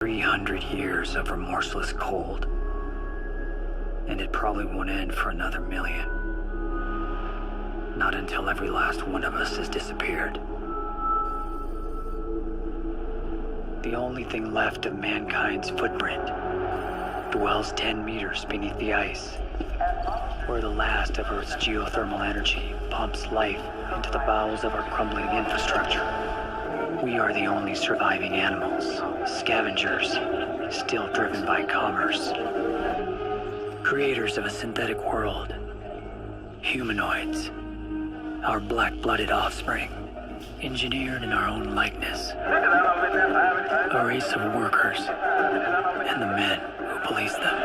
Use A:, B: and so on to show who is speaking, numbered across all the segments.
A: 300 years of remorseless cold. And it probably won't end for another million. Not until every last one of us has disappeared. The only thing left of mankind's footprint dwells 10 meters beneath the ice, where the last of Earth's geothermal energy pumps life into the bowels of our crumbling infrastructure. We are the only surviving animals, scavengers, still driven by commerce. Creators of a synthetic world. Humanoids. Our black-blooded offspring. Engineered in our own likeness. A race of workers. And the men who police them.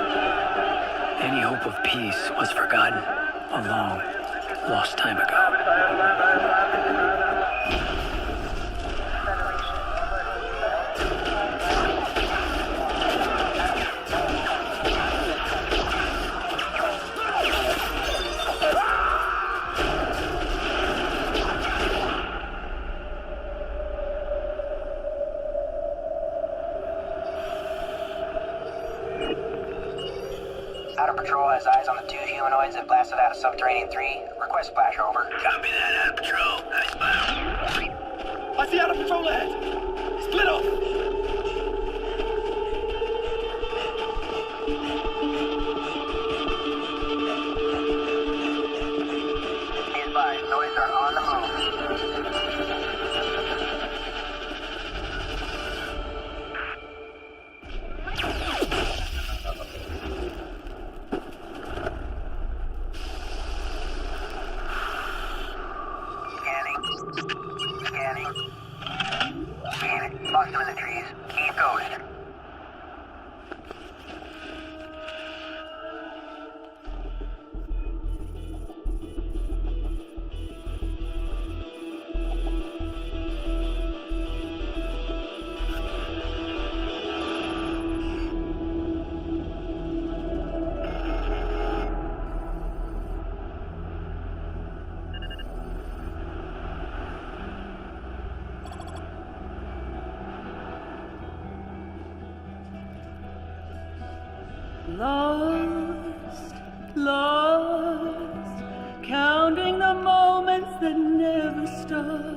A: Any hope of peace was forgotten a long, lost time ago.
B: Outer Patrol has eyes on the two humanoids that blasted out of Subterranean 3. Request splash, over.
A: Copy that, Outer Patrol. Nice bomb.
C: I see Outer Patrol ahead. Split off.
B: Be advised, noids are on the move. Scanning. Lost them in the trees. Keep going.
D: Lost, lost, counting the moments that never stop.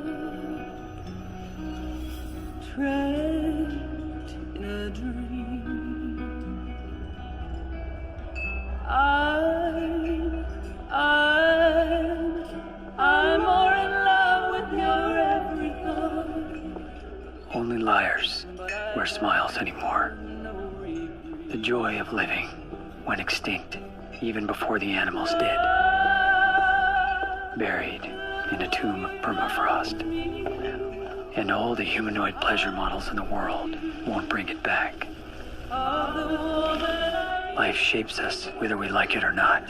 D: Trapped in a dream. I'm more in love with your every thought.
A: Only liars wear smiles anymore. The joy of living went extinct even before the animals did. Buried in a tomb of permafrost. And all the humanoid pleasure models in the world won't bring it back. Life shapes us whether we like it or not.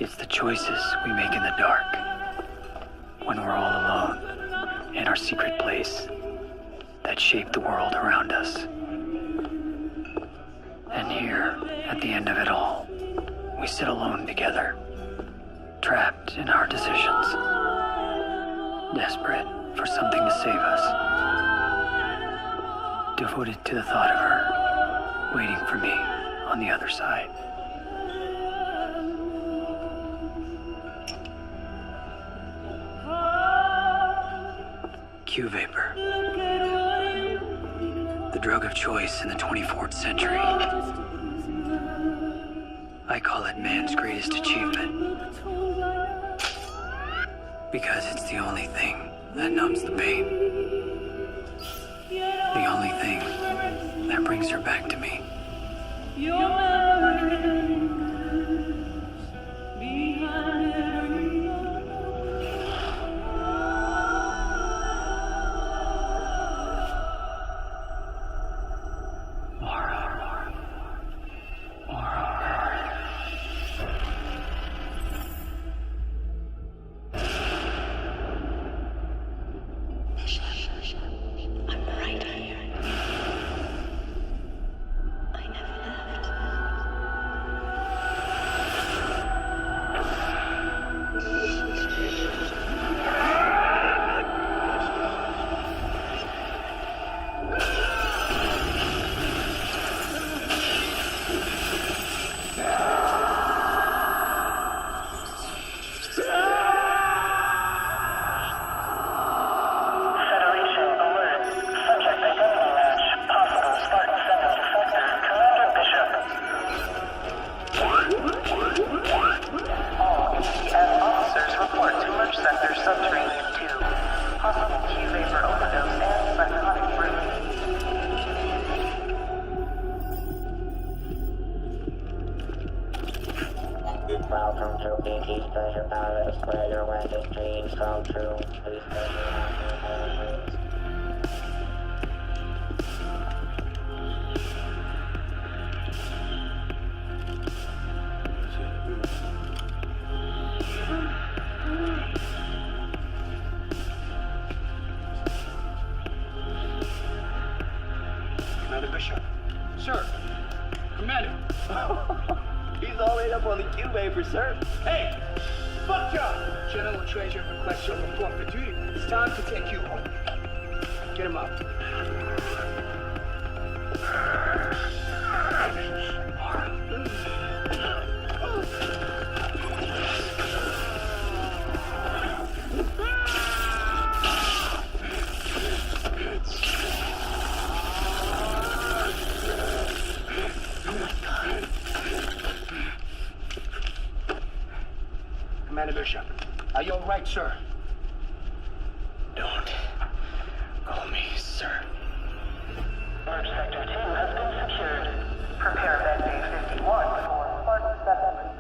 A: It's the choices we make in the dark, when we're all alone in our secret place, that shape the world around us. And here, at the end of it all, we sit alone together, trapped in our decisions, desperate for something to save us, devoted to the thought of her, waiting for me on the other side. Q-Vapor. The drug of choice in the 24th century. I call it man's greatest achievement. Because it's the only thing that numbs the pain. The only thing that brings her back to me.
D: Your memories behind every
E: I'm right here. I never left. Welcome to BT's Treasure Palace, where your wildest dreams come true. Please stay here.
C: Commander Bishop. Sir. Commander.
F: He's all laid up on the Q paper, sir.
C: Hey! Fuck job! General Treasure requests your report for duty. It's time to take you home. Get him up. Commander Bishop, are you all right, sir?
F: Don't call me sir.
B: Merge Sector 2 has been secured. Prepare Med Bay 51 for Spartan 7.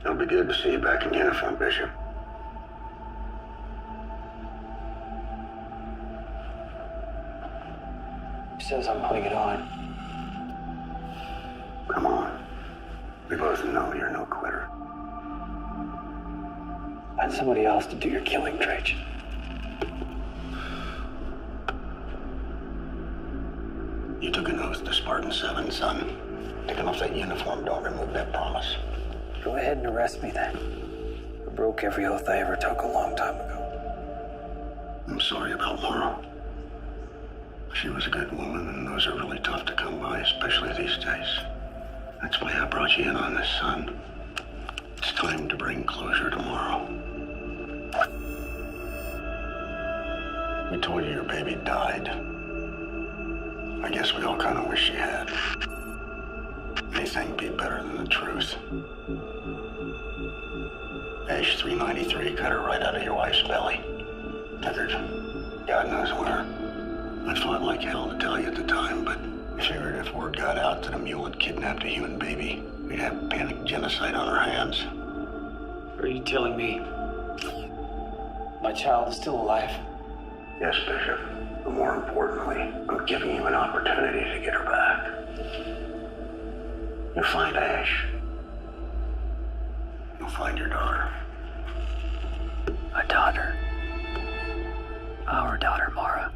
G: It'll be good to see you back in uniform, Bishop.
A: He says I'm putting it on.
G: Come on. We both know you're no quitter.
A: Find somebody else to do your killing, Trajan.
G: You took an oath to Spartan 7, son. Taking off that uniform don't remove that promise.
A: Go ahead and arrest me then. I broke every oath I ever took a long time ago.
G: I'm sorry about Laura. She was a good woman, and those are really tough to come by, especially these days. That's why I brought you in on this, son. It's time to bring closure tomorrow. We told you your baby died. I guess we all kind of wish she had. Anything be better than the truth. Ash 393 cut her right out of your wife's belly. Took her to God knows where. I fought like hell to tell you at the time, but I figured if word got out that a mule had kidnapped a human baby, we'd have panic genocide on our hands.
A: Are you telling me my child is still alive?
G: Yes, Bishop. But more importantly, I'm giving you an opportunity to get her back. You find Ash. You'll find your daughter.
A: A daughter. Our daughter, Mara.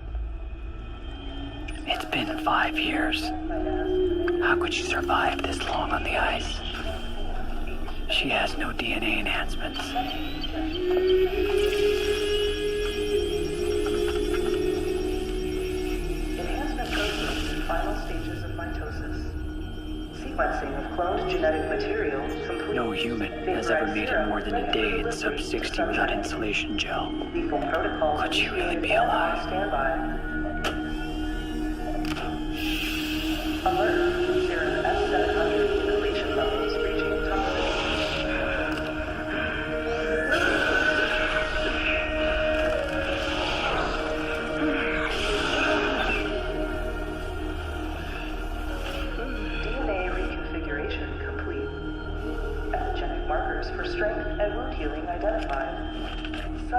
A: It's been 5 years. How could she survive this long on the ice? She has no DNA enhancements.
H: Enhancement process in final stages of mitosis. Sequencing of cloned genetic material complete.
A: No human has ever made it more than a day in sub-60 without insulation gel.
H: Lethal protocols.
A: Could she really be alive?
H: Standby. Alert. Serum S700 inhalation levels reaching toxic. DNA reconfiguration complete. Epigenetic markers for strength and wound healing identified.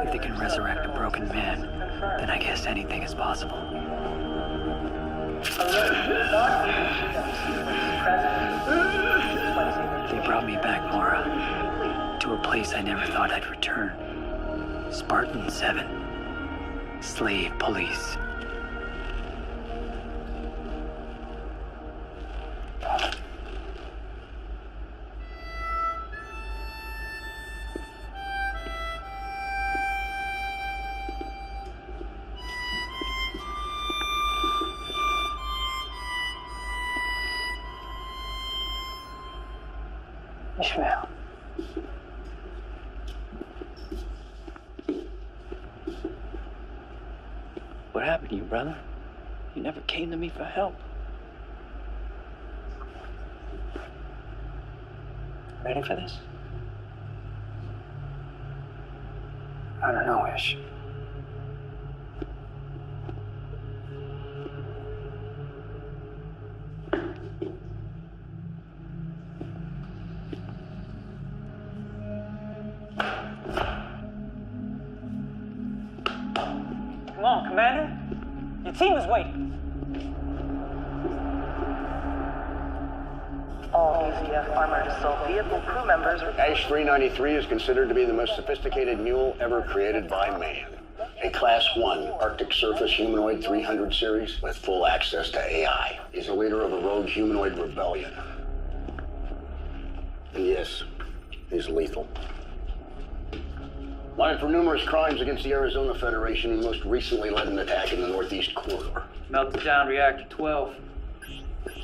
A: If they can resurrect a broken man, then I guess anything is possible. They brought me back, Mara, to a place I never thought I'd return. Spartan 7. Slave police. Ishmael. What happened to you, brother? You never came to me for help. Ready for this? I don't know, Ish. Come on, Commander. Your team is waiting.
H: All ACF armored assault vehicle crew members are
G: Ash 393 is considered to be the most sophisticated mule ever created by man. A Class 1 Arctic Surface Humanoid 300 series with full access to AI. He's the leader of a rogue humanoid rebellion. And yes, he's lethal. Wanted for numerous crimes against the Arizona Federation, and most recently led an attack in the Northeast Corridor.
A: Melted down Reactor 12.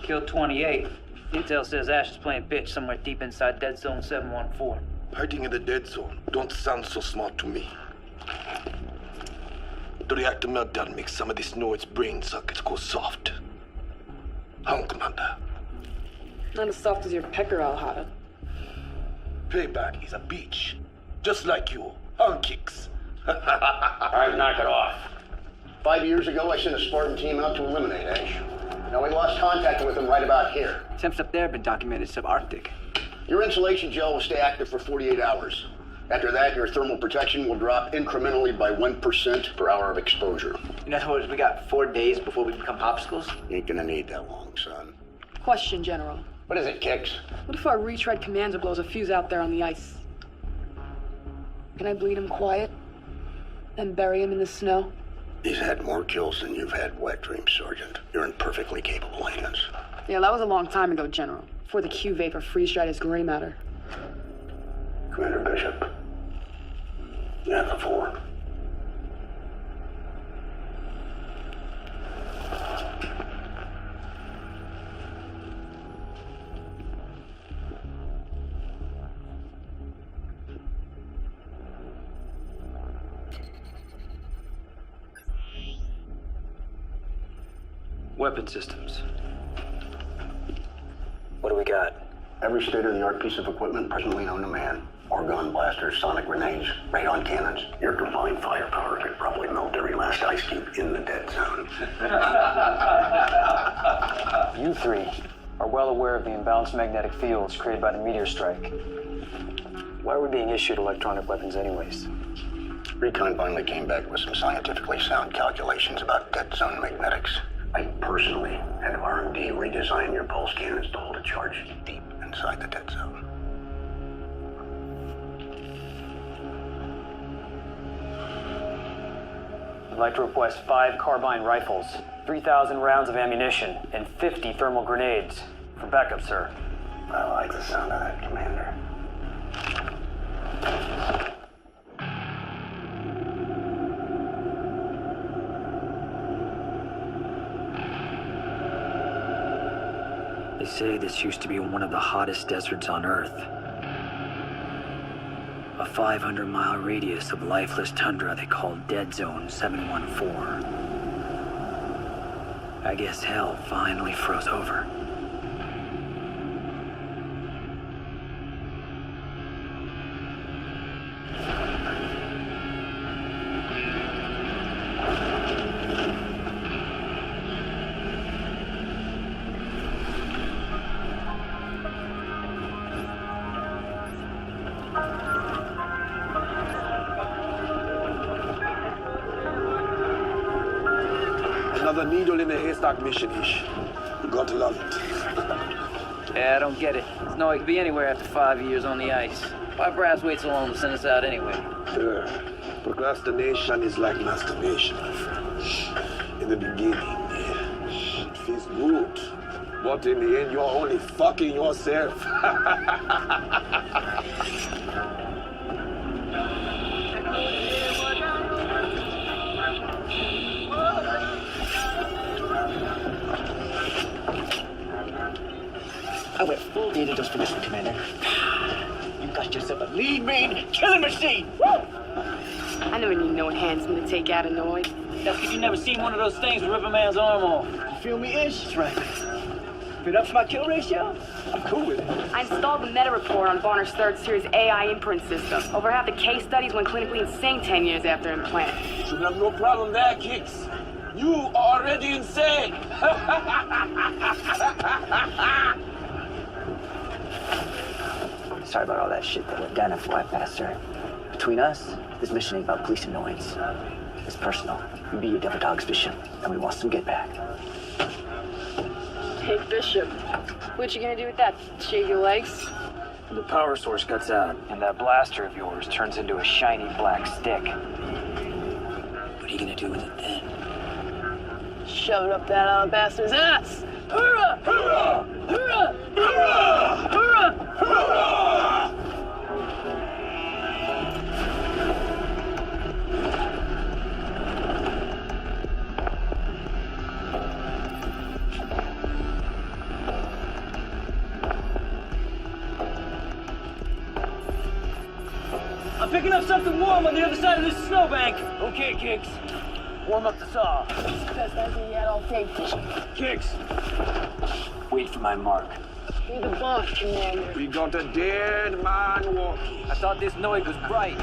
A: Killed 28. Intel says Ash is playing bitch somewhere deep inside Dead Zone 714.
I: Hiding in the dead zone don't sound so smart to me. The reactor meltdown makes some of these Noid's brain sockets go soft. How, Commander?
J: Not as soft as your pecker, Al-Hada.
I: Payback is a beach. Just like you. Hung kicks.
G: All right, knock it off. 5 years ago, I sent a Spartan team out to eliminate Ash. Now, we lost contact with him right about here.
A: Attempts up there have been documented subarctic.
G: Your insulation gel will stay active for 48 hours. After that, your thermal protection will drop incrementally by 1% per hour of exposure.
F: In other words, we got 4 days before we become popsicles?
G: You ain't gonna need that long, son.
J: Question, General.
G: What is it, Kix?
J: What if our retread commander blows a fuse out there on the ice? Can I bleed him quiet? Then bury him in the snow?
G: He's had more kills than you've had wet dreams, Sergeant. You're in perfectly capable hands.
J: Yeah, that was a long time ago, General. Before the Q-Vapor freeze-dried his gray matter.
G: Commander Bishop. You have the floor.
A: Weapon systems. What do we got?
G: Every state-of-the-art piece of equipment presently known to man. Orgon blasters, sonic grenades, radon cannons. Your combined firepower could probably melt every last ice cube in the dead zone.
A: You three are well aware of the imbalanced magnetic fields created by the meteor strike. Why are we being issued electronic weapons anyways?
G: Recon finally came back with some scientifically sound calculations about dead zone magnetics. I personally had R&D redesign your pulse cannons to hold a charge deep inside the dead zone.
A: I'd like to request 5 carbine rifles, 3,000 rounds of ammunition, and 50 thermal grenades. For backup, sir.
G: I like the sound of that, Commander.
A: They say this used to be one of the hottest deserts on Earth. A 500-mile radius of lifeless tundra they call Dead Zone 714. I guess hell finally froze over.
I: Another needle in the haystack mission, Ish. You gotta love it.
A: Yeah, I don't get it. There's no way it could be anywhere after 5 years on the ice. Why Brass wait so long to send us out anyway?
I: Procrastination is like masturbation, my friend. In the beginning, it feels good. But in the end, you're only fucking yourself.
F: I went full data just for this one, Commander. You got yourself a lead-brain killing machine! Woo!
J: I never need no enhancement to take out a Noid.
F: That's because you never seen one of those things rip a man's arm off.
C: You feel me, Ish? That's right. If it ups my kill ratio, I'm cool with it.
J: I installed the meta report on Bonner's third series AI imprint system. Over half the case studies went clinically insane 10 years after implant.
I: Should have no problem there, Kicks. You are already insane.
A: Sorry about all that shit that went down at Fly Pastor. Between us, this mission ain't about police annoyance. It's personal. We be your devil dogs, Bishop, and we want some get back.
J: Hey, Bishop. What you gonna do with that? Shave your legs?
A: The power source cuts out, and that blaster of yours turns into a shiny black stick. What are you gonna do with it then?
J: Shove it up that bastard's ass! Hoorah!
I: Hurrah!
J: Hoorah!
I: Hurrah!
J: Hoorah!
I: Hurrah!
F: I'm picking up something warm on the other side of this snowbank. Okay, Kicks. Warm up the saw.
J: Best idea yet, I'll take it.
F: Kicks.
A: Wait for my mark.
J: Be the boss, Commander.
I: We got a dead man walking.
F: I thought this noise was bright.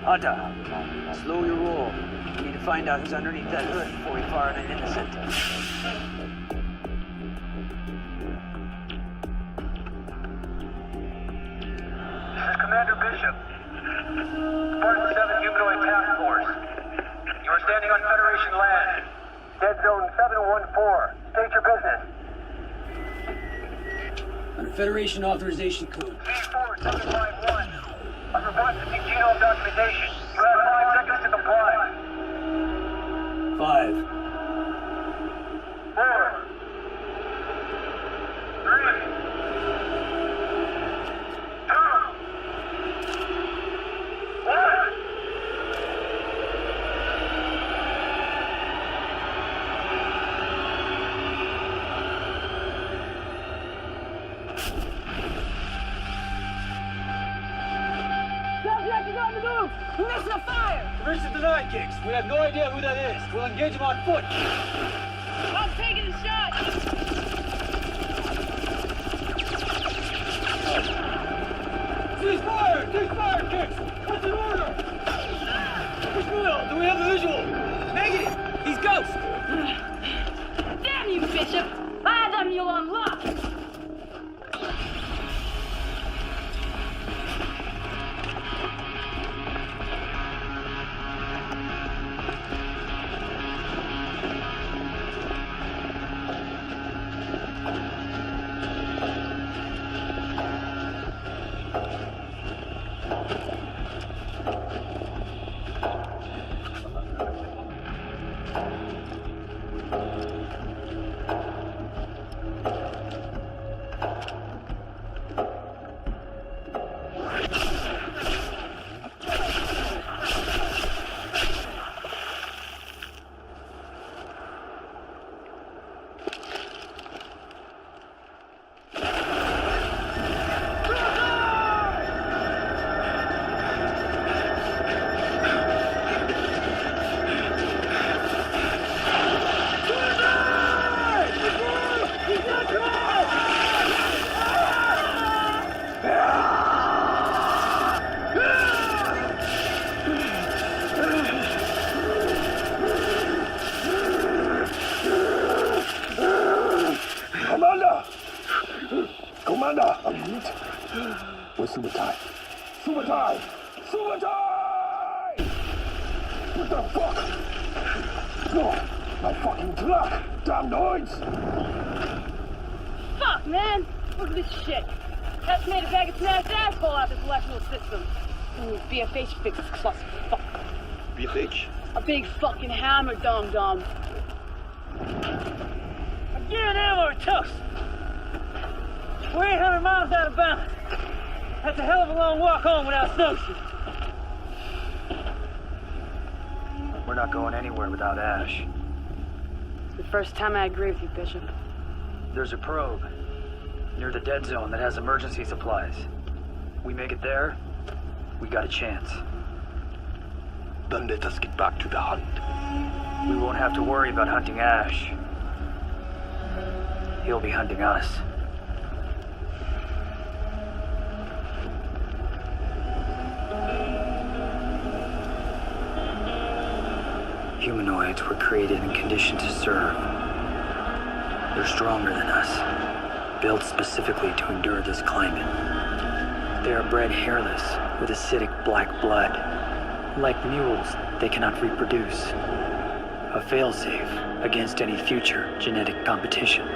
F: Hunter, slow your roll. We need to find out who's underneath that hood before we fire at an innocent.
K: This is Commander Bishop. Spartan 7 Humanoid Task Force. You are standing on Federation land. Dead Zone 714. State your business.
F: Under Federation authorization code.
K: C4751. I'm requesting genome documentation. You have 5 seconds to comply.
F: 5.
K: 4. 3. 2. 1.
J: Subject is on the move! Permission to fire!
F: Permission denied, Kicks. We have no idea who that is. We'll engage him on foot.
J: I'm taking the shot!
F: Cease fire! Cease fire, Kicks! What's the order? Ishmael, do we have the visual? Negative! He's Ghost!
J: Damn you, Bishop! I had them you on lock!
I: Commander! Where's Subutai? Subutai! Subutai! What the fuck? No! My fucking truck! Damn noise!
J: Fuck, man! Look at this shit. Estimated bag of smashed asphalt out this electrical system. Ooh, BFH fixes clusterfuck.
I: BFH?
J: A big fucking hammer, dum-dum.
F: Again, ammo and toast. We're 800 miles out of bounds. That's a hell of a long walk home without snowshoes.
A: We're not going anywhere without Ash.
J: It's the first time I agree with you, Bishop.
A: There's a probe near the dead zone that has emergency supplies. We make it there, we got a chance.
I: Then let us get back to the hunt.
A: We won't have to worry about hunting Ash. He'll be hunting us. Humanoids were created and conditioned to serve. They're stronger than us, built specifically to endure this climate. They are bred hairless, with acidic black blood. Like mules, they cannot reproduce. A failsafe against any future genetic competition.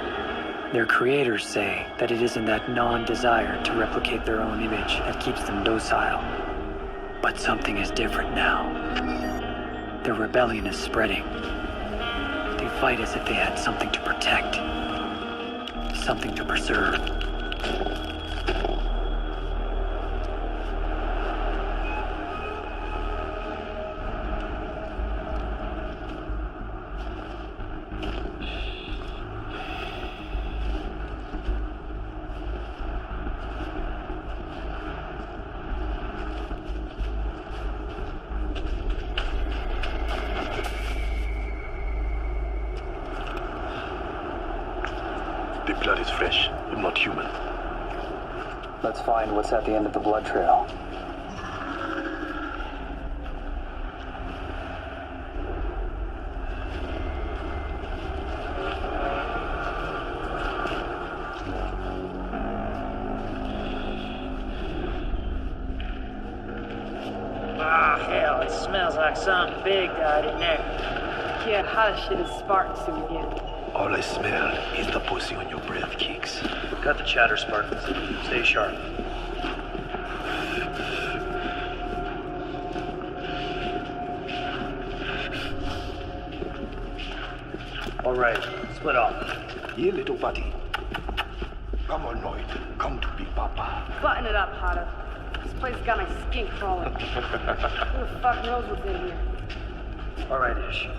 A: Their creators say that it isn't that non-desire to replicate their own image that keeps them docile. But something is different now. Their rebellion is spreading. They fight as if they had something to protect, something to preserve.
I: The blood is fresh, but not human.
A: Let's find what's at the end of the blood trail.
F: Ah, hell, it smells like something big died in there.
J: Yeah, hot as shit is Spartan suit again.
I: All I smell is the pussy on your breath, Kicks.
A: Cut the chatter, Spartans. Stay sharp. All right, split off.
I: Here, little buddy. Come on, Lloyd. Come to Big Papa.
J: Button it up, Potter. This place got my skin crawling. Who the fuck knows what's in here?
A: All right, Ish.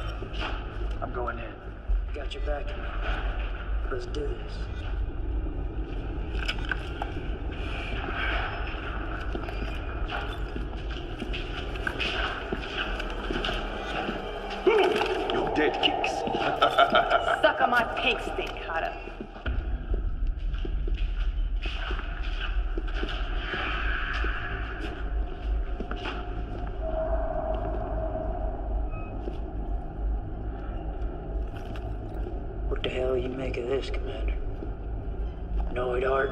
A: I'm going in.
F: Got your back. Let's do this.
I: You're dead, Kicks.
J: Suck on my pink stick, Potter.
F: What the hell you make of this, Commander? Know it, Art?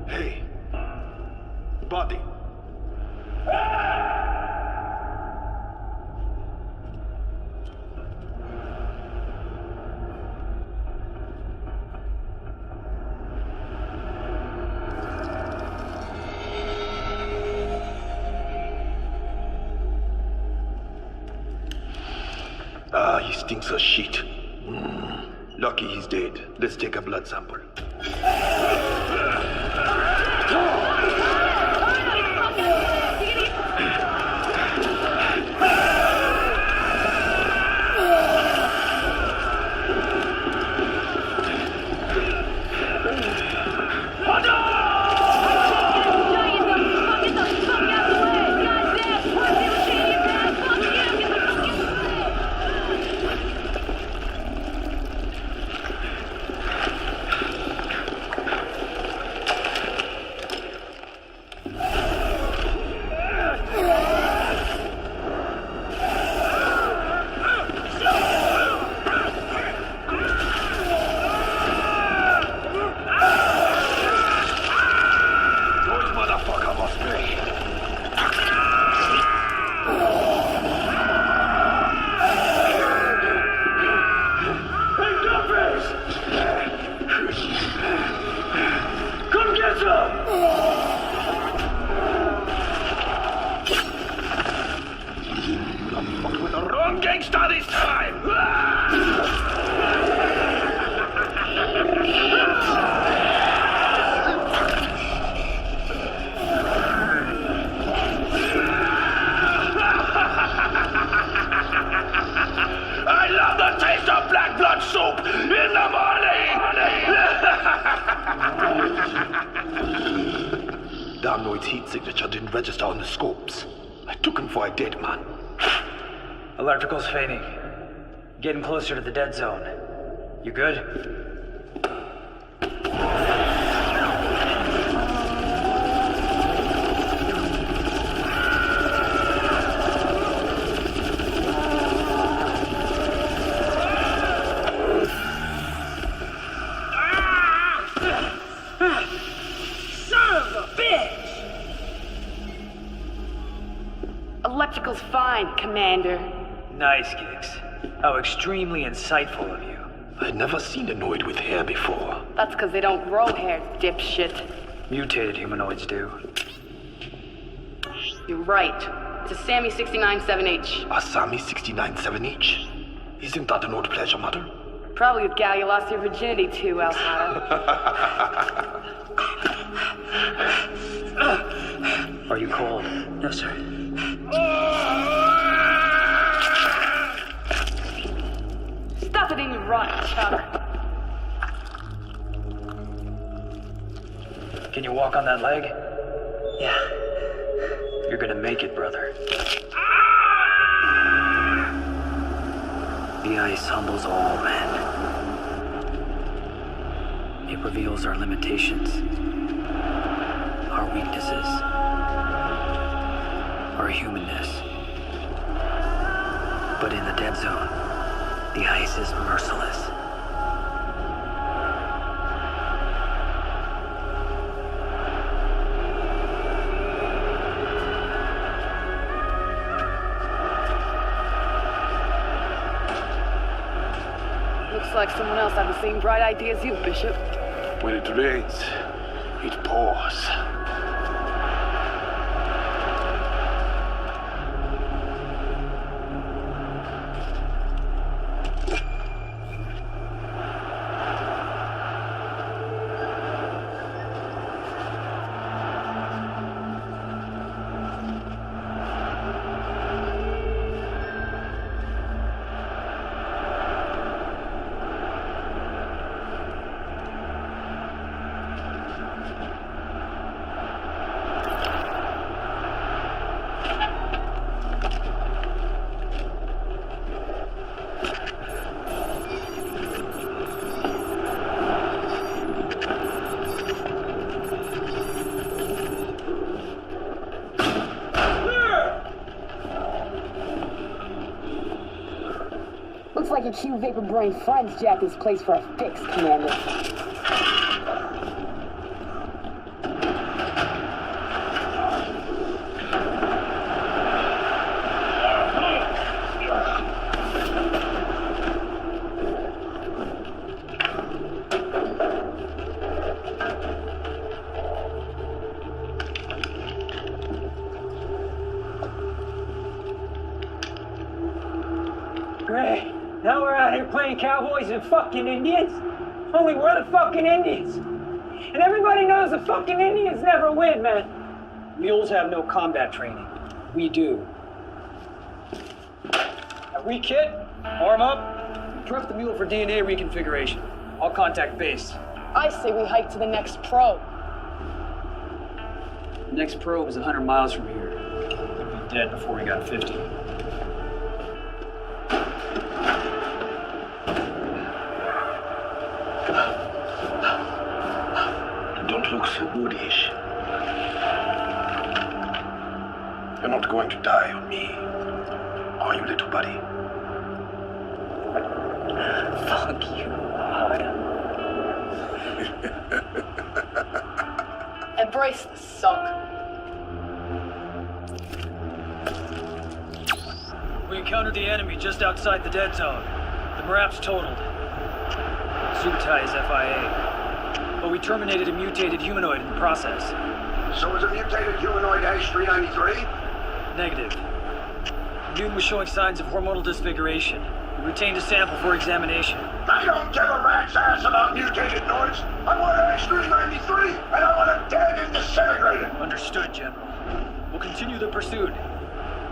I: Hey. Buddy. Ah, he stinks of shit. Lucky he's dead. Let's take a blood sample. signature didn't register on the scopes. I took him for a dead man.
A: Electrical's fading. Getting closer to the dead zone. You good?
J: Electrical's fine, Commander.
A: Nice, Giggs. How extremely insightful of you.
I: I'd never seen a Noid with hair before.
J: That's because they don't grow hair, dipshit.
A: Mutated humanoids do.
J: You're right. It's a Sammy 69-7H.
I: A Sammy 69-7H? Isn't that an old pleasure matter?
J: Probably with gal you lost your virginity to, Alhada.
A: Are you cold?
F: No, sir.
J: Stuff it in your rotten chunk.
A: Can you walk on that leg?
F: Yeah.
A: You're gonna make it, brother. The ice humbles all men. It reveals our limitations, our weaknesses, our humanness. But in the dead zone, the ice is merciless.
J: Looks like someone else had the same bright idea as you, Bishop.
I: When it rains, it pours.
J: Looks like your Q Vapor Brain friends jacked this place for a fix, Commander.
F: Great. Now we're out here playing cowboys and fucking Indians? Only we're the fucking Indians. And everybody knows the fucking Indians never win, man.
C: Mules have no combat training. We do. Now re-kit, arm up, prep the mule for DNA reconfiguration. I'll contact base.
J: I say we hike to the next probe.
C: The next probe is 100 miles from here. We'd be dead before we got 50.
I: Don't look so goodish. You're not going to die on me, are you, little buddy?
A: Fuck you, Alhada.
J: Embrace the suck.
A: We encountered the enemy just outside the dead zone. The MRAP's totaled. Subutai is FIA. But we terminated a mutated humanoid in the process.
G: So is a mutated humanoid H393?
A: Negative. Newton was showing signs of hormonal disfiguration. We retained a sample for examination.
G: I don't give a rat's ass about mutated noids. I want an H393, and I want it dead and disintegrated.
A: Understood, General. We'll continue the pursuit.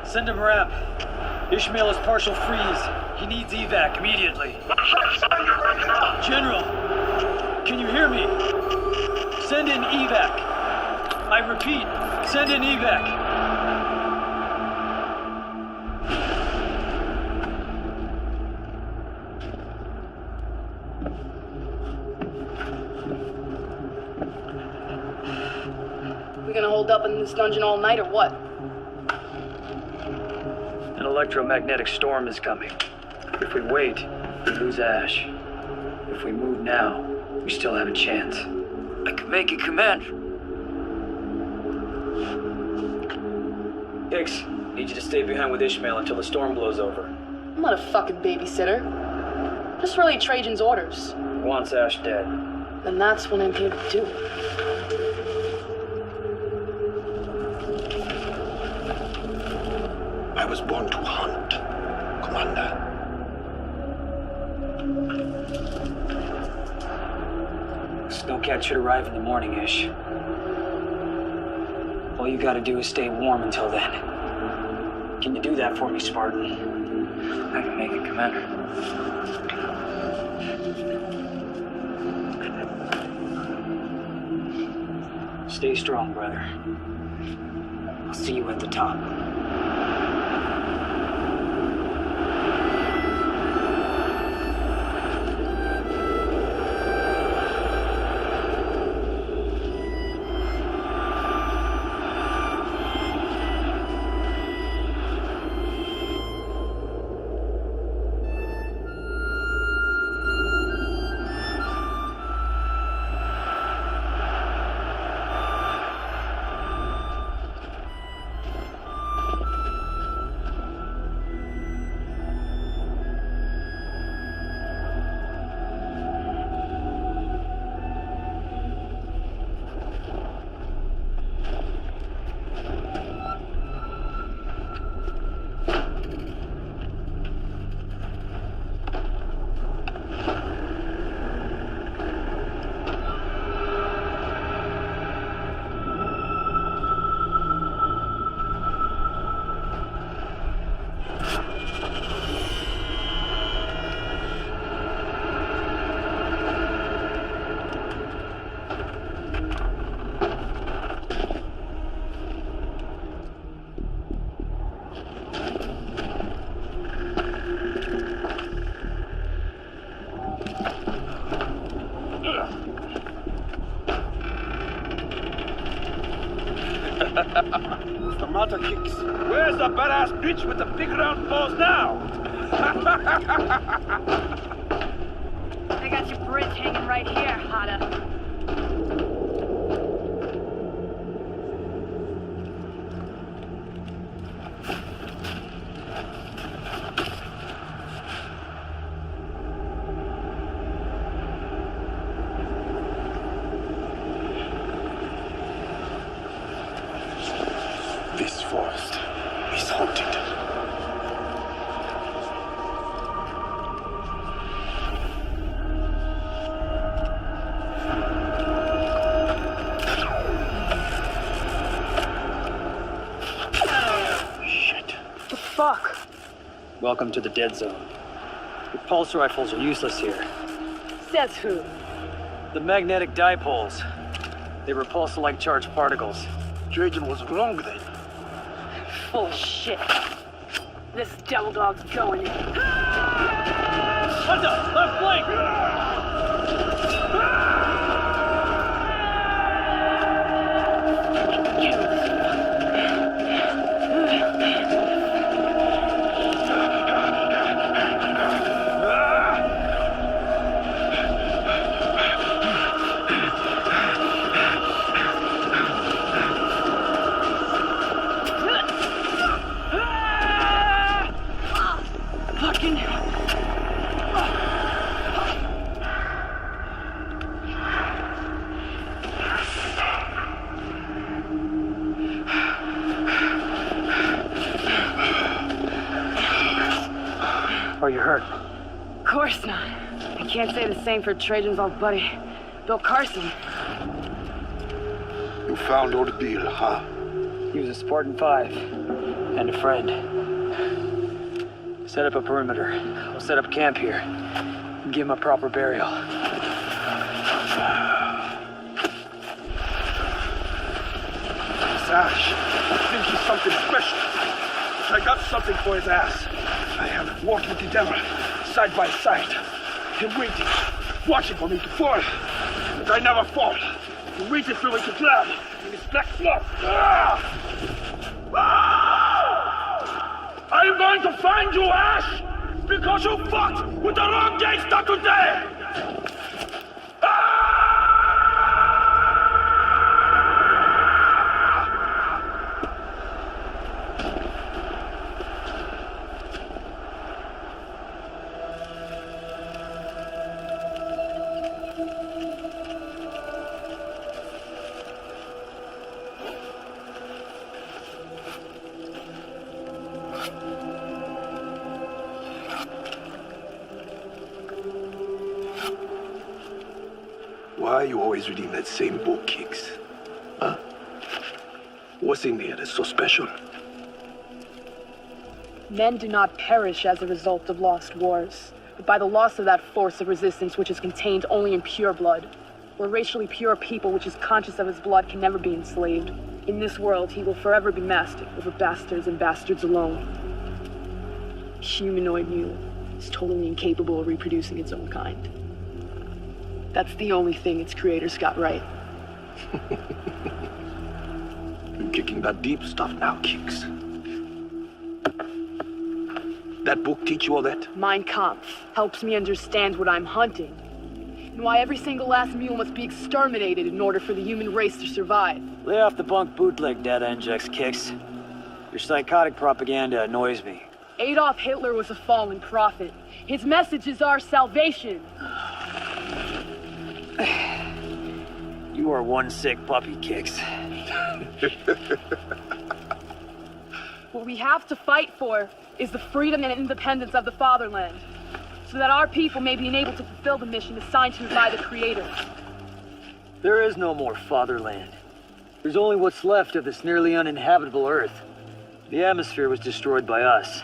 A: Send him MRAP. Ishmael is partial freeze. He needs evac immediately. General! Can you hear me? Send in evac. I repeat,
F: Send in evac.
J: We gonna hold up in this dungeon all night or what?
A: An electromagnetic storm is coming. If we wait, we lose Ash. If we move now, we still have a chance.
F: I can make it, Commander. Hicks, need you to stay behind with Ishmael until the storm blows over.
J: I'm not a fucking babysitter. Just relay Trajan's orders.
A: Wants Ash dead.
J: And that's what I'm here to do.
G: I was born to hunt, Commander.
A: Snowcat should arrive in the morning, Ish. All you gotta do is stay warm until then. Can you do that for me, Spartan?
F: I can make it, Commander.
A: Stay strong, brother. I'll see you at the top.
I: What's the matter, Kicks? Where's the badass bitch with the big round balls now?
L: I got your bridge hanging right here, Hada.
G: This forest is haunted. Shit.
J: The fuck?
A: Welcome to the dead zone. Your pulse rifles are useless here.
J: Says who?
A: The magnetic dipoles. They repulse like charged particles.
G: Trajan was wrong then.
J: Full of shit. This devil dog's going in.
F: Hunter, left flank!
A: Are you hurt?
J: Of course not. I can't say the same for Trajan's old buddy, Bill Carson.
G: You found Ordeal, huh?
A: He was a Spartan 5 and a friend. Set up a perimeter. We'll set up camp here and give him a proper burial.
C: Ash. I think he's something special. But I got something for his ass. I have walked with the devil, side by side. Him waiting, watching for me to fall. But I never fall. He waited for me to grab in his black glove. I'm going to find you, Ash! Because you fucked with the wrong gangster today! Why are you always reading that same book, Kix? Huh? What's in there that's so special?
J: Men do not perish as a result of lost wars, but by the loss of that force of resistance which is contained only in pure blood. Where racially pure people which is conscious of his blood can never be enslaved. In this world, he will forever be master over bastards and bastards alone. Humanoid mule is totally incapable of reproducing its own kind. That's the only thing its creators got right.
C: You're kicking that deep stuff now, Kix. That book teach you all that?
J: Mein Kampf helps me understand what I'm hunting, and why every single last mule must be exterminated in order for the human race to survive.
A: Lay off the bunk bootleg data injects, Kix. Your psychotic propaganda annoys me.
J: Adolf Hitler was a fallen prophet. His message is our salvation.
A: You are one sick puppy, Kix.
J: What we have to fight for is the freedom and independence of the fatherland, so that our people may be enabled to fulfill the mission assigned to us by the Creator.
A: There is no more fatherland. There's only what's left of this nearly uninhabitable Earth. The atmosphere was destroyed by us.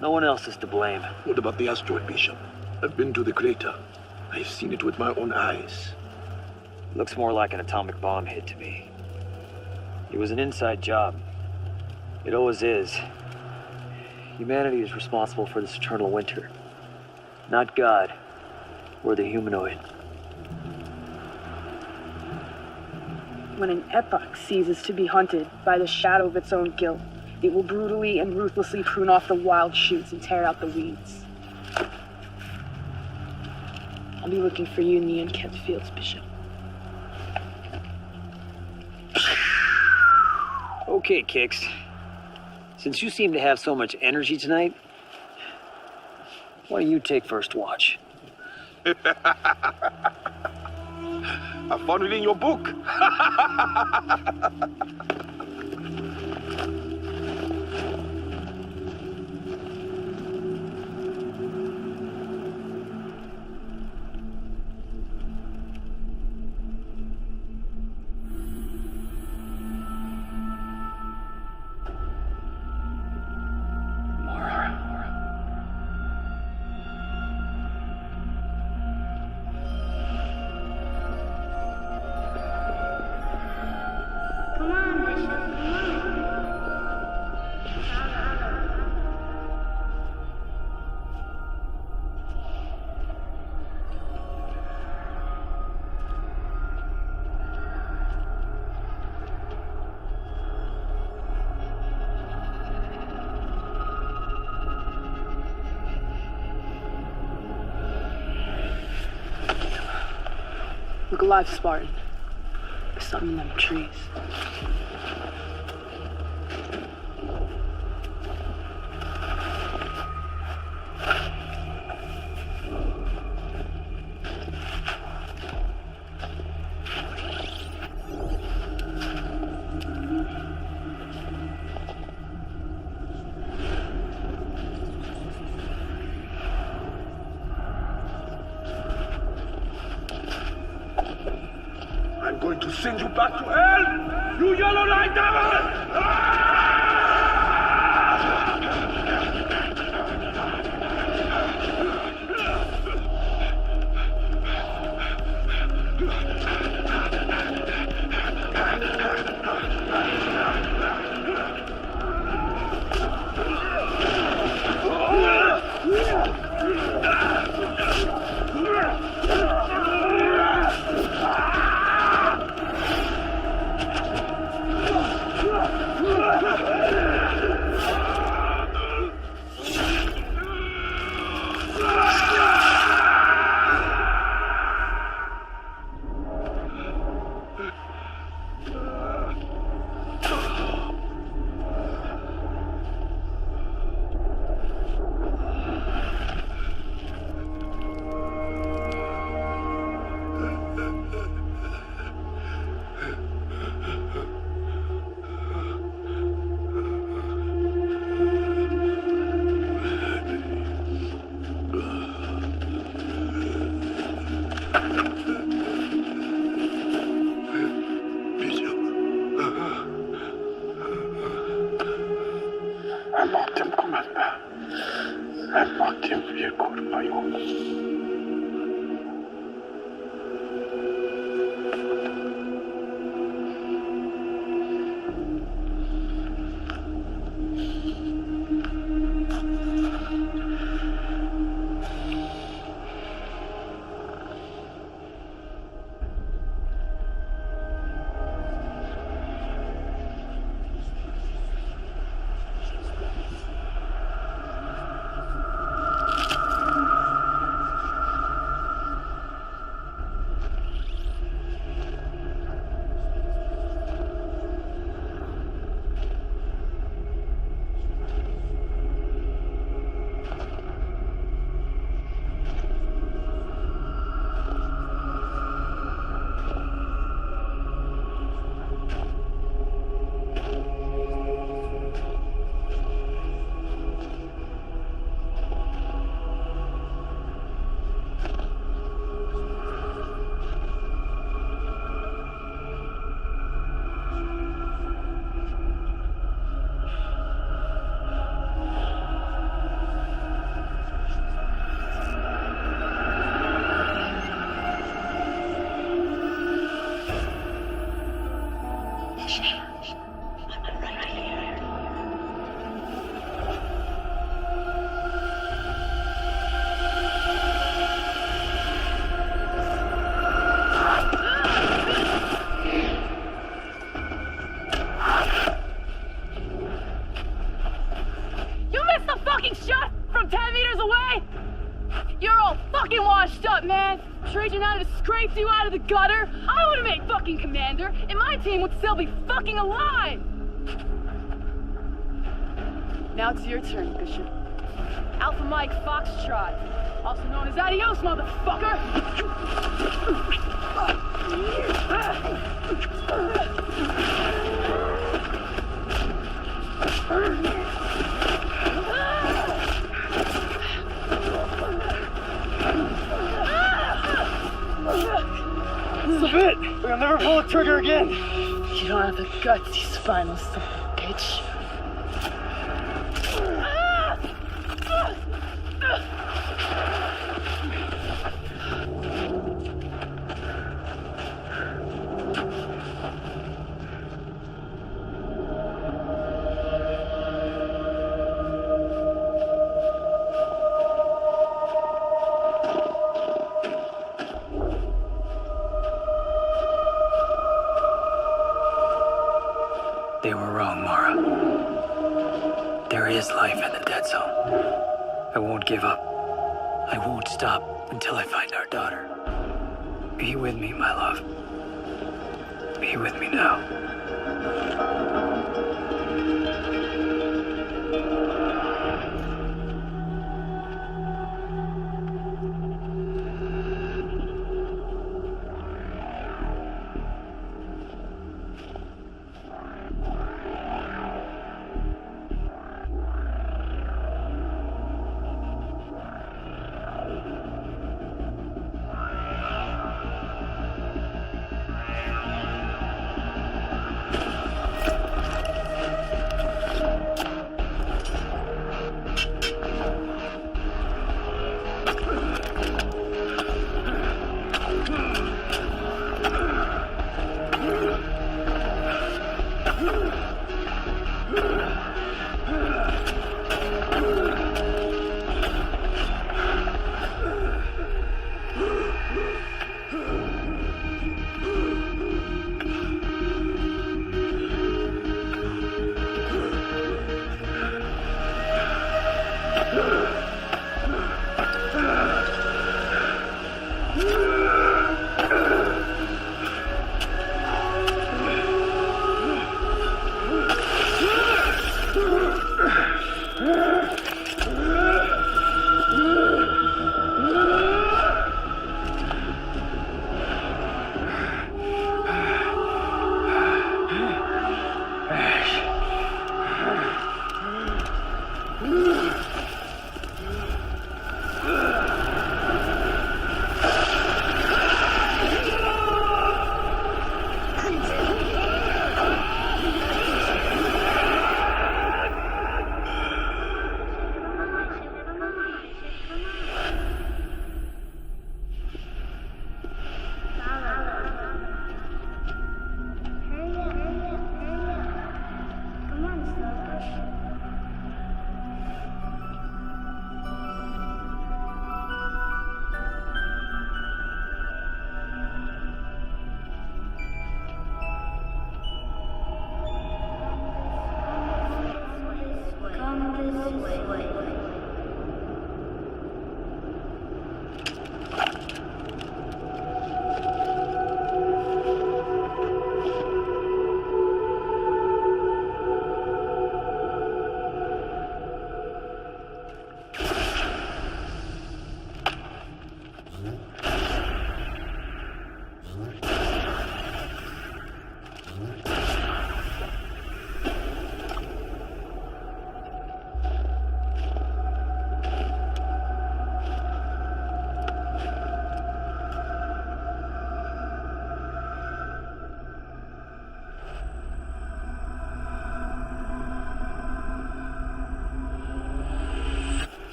A: No one else is to blame.
C: What about the asteroid, Bishop? I've been to the crater. I've seen it with my own eyes.
A: Looks more like an atomic bomb hit to me. It was an inside job. It always is. Humanity is responsible for this eternal winter. Not God, or the humanoid.
J: When an epoch ceases to be hunted by the shadow of its own guilt, it will brutally and ruthlessly prune off the wild shoots and tear out the weeds. I'll be looking for you in the unkept fields, Bishop.
A: Okay, Kix. Since you seem to have so much energy tonight, why don't you take first watch?
I: Have fun reading your book.
J: Look alive, Spartan. There's something in them trees.
C: I'm going to send you back to hell, you yellow light devil!
J: You out of the gutter? I would have made fucking commander, and my team would still be fucking alive! Now it's your turn, Bishop. Alpha Mike Foxtrot, also known as Adios, motherfucker!
F: This is it! We'll never pull the trigger again!
J: You don't have the guts, you spineless son of a bitch.
A: They were wrong, Mara. There is life in the dead zone. I won't give up. I won't stop until I find our daughter. Be with me, my love. Be with me now.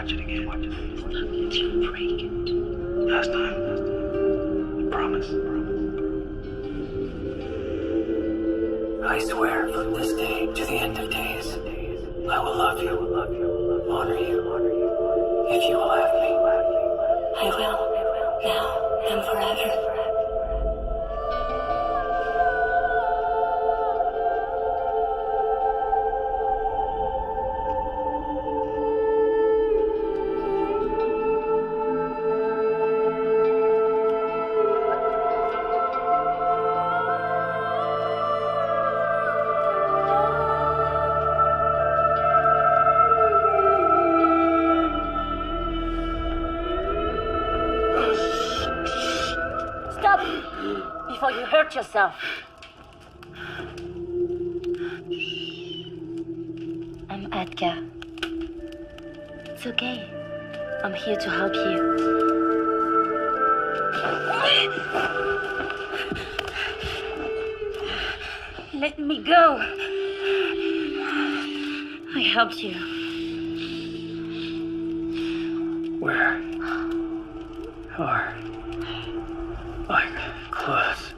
A: watch it again.
J: It's not too break it.
A: Last time. I promise. I swear from this day to the end of days, I will love you, honor you, if you will have me.
M: I will, now and forever. Before you hurt yourself. I'm Edgar. It's okay. I'm here to help you. Let me go. I helped you.
A: Where are my clothes?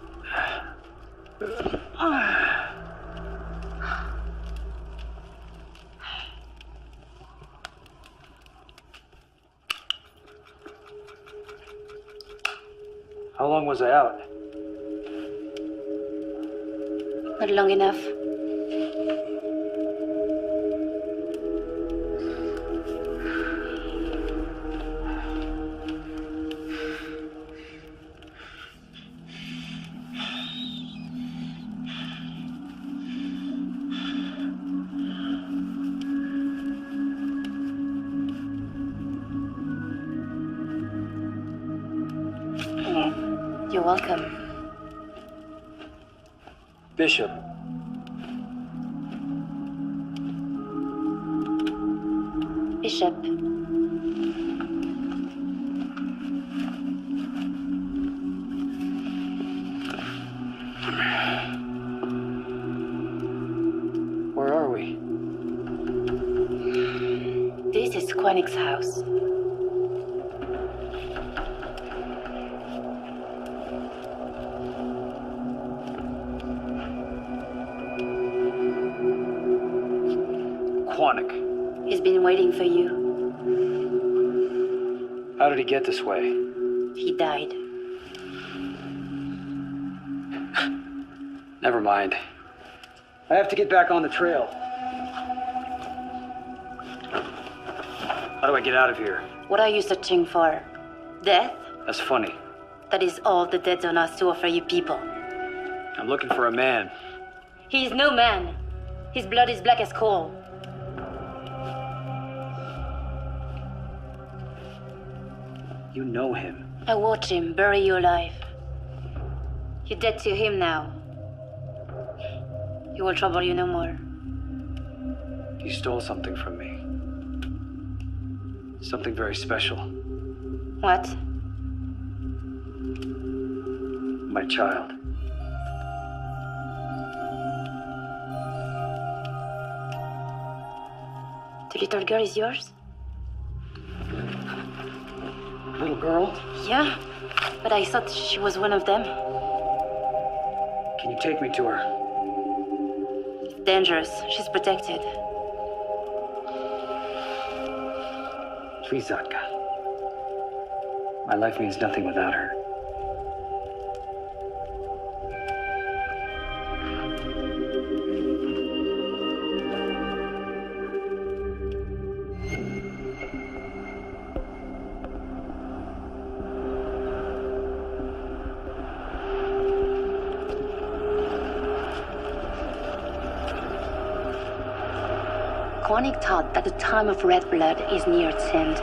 A: How long was I out?
M: Not long enough. You're welcome.
A: Bishop.
M: Bishop.
A: Where are we?
M: This is Quanix's house.
A: Quanic.
M: He's been waiting for you.
A: How did he get this way?
M: He died.
A: Never mind. I have to get back on the trail. How do I get out of here?
M: What are you searching for? Death?
A: That's funny.
M: That is all the Dead Zone has to offer you people.
A: I'm looking for a man.
M: He is no man. His blood is black as coal.
A: You know him.
M: I watched him bury you alive. You're dead to him now. He will trouble you no more.
A: He stole something from me. Something very special.
M: What?
A: My child.
M: The little girl is yours?
A: Little girl?
M: Yeah, but I thought she was one of them.
A: Can you take me to her?
M: It's dangerous. She's protected.
A: Please, Zatka. My life means nothing without her.
M: Quanic thought that the time of red blood is near its end,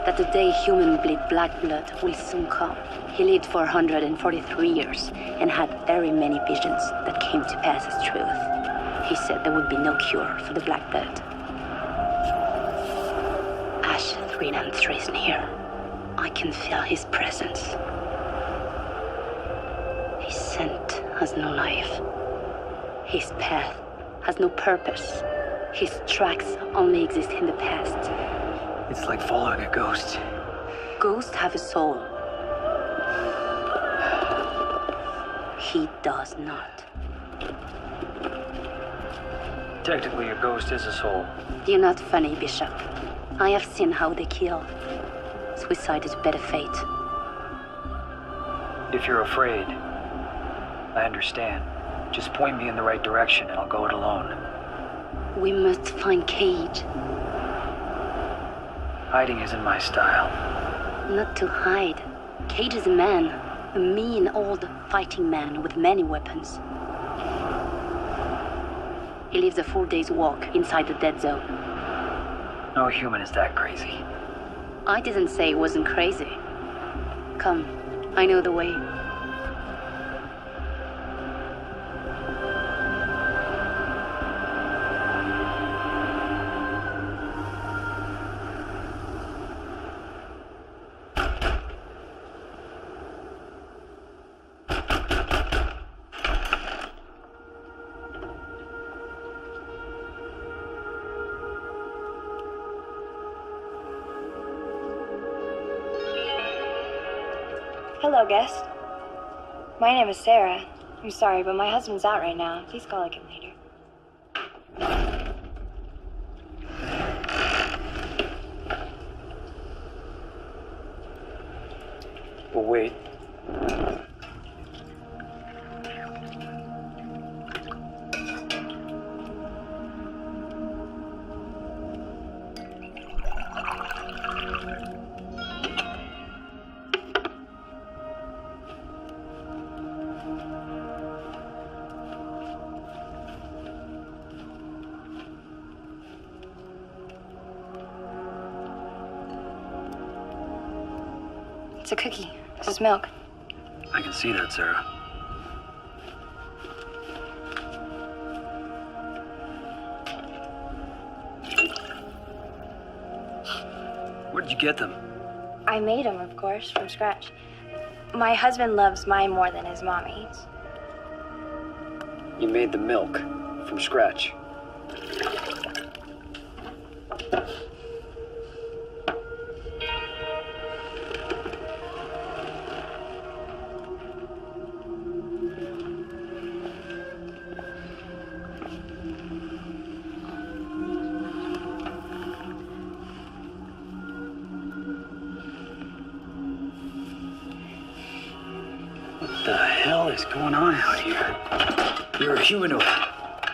M: that the day human bleed black blood will soon come. He lived for 143 years and had very many visions that came to pass as truth. He said there would be no cure for the black blood. Ash 393 is near. I can feel his presence. His scent has no life. His path has no purpose. His tracks only exist in the past.
A: It's like following a ghost.
M: Ghosts have a soul. He does not.
A: Technically, a ghost is a soul.
M: You're not funny, Bishop. I have seen how they kill. Suicide is a better fate.
A: If you're afraid, I understand. Just point me in the right direction and I'll go it alone.
M: We must find Cage.
A: Hiding isn't my style.
M: Not to hide. Cage is a man. A mean, old fighting man with many weapons. He lives a full day's walk inside the dead zone.
A: No human is that crazy.
M: I didn't say he wasn't crazy. Come, I know the way.
N: Hello, guest. My name is Sarah. I'm sorry, but my husband's out right now. Please call again later.
A: But wait.
N: It's a cookie. This is milk.
A: I can see that, Sarah. Where did you get them?
N: I made them, of course, from scratch. My husband loves mine more than his mommy.
A: You made the milk from scratch. What the hell is going on out here? You're a humanoid.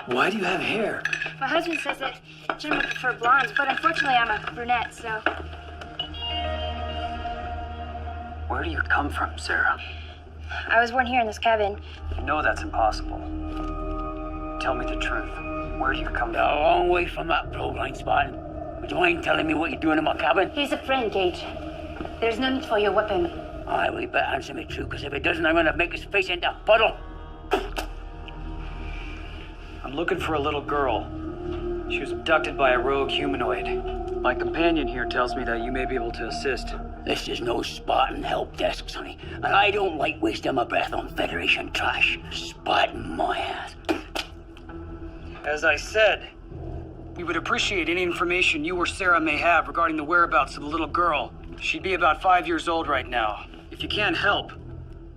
A: Why do you have hair?
N: My husband says that gentlemen prefer blondes, but unfortunately I'm a brunette, so...
A: Where do you come from, Sarah?
N: I was born here in this cabin.
A: You know that's impossible. Tell me the truth. Where do you come
O: A
A: from?
O: long way from that probe line, Spartan. Would you mind telling me what you're doing in my cabin?
M: He's a friend, Cage. There's no need for your weapon.
O: Aye, well, you better answer me true, because if it doesn't, I'm gonna make his face into a puddle.
A: I'm looking for a little girl. She was abducted by a rogue humanoid. My companion here tells me that you may be able to assist.
O: This is no Spartan help desk, Sonny. And I don't like wasting my breath on Federation trash. Spartan my ass.
A: As I said, we would appreciate any information you or Sarah may have regarding the whereabouts of the little girl. She'd be about 5 years old right now. If you can't help,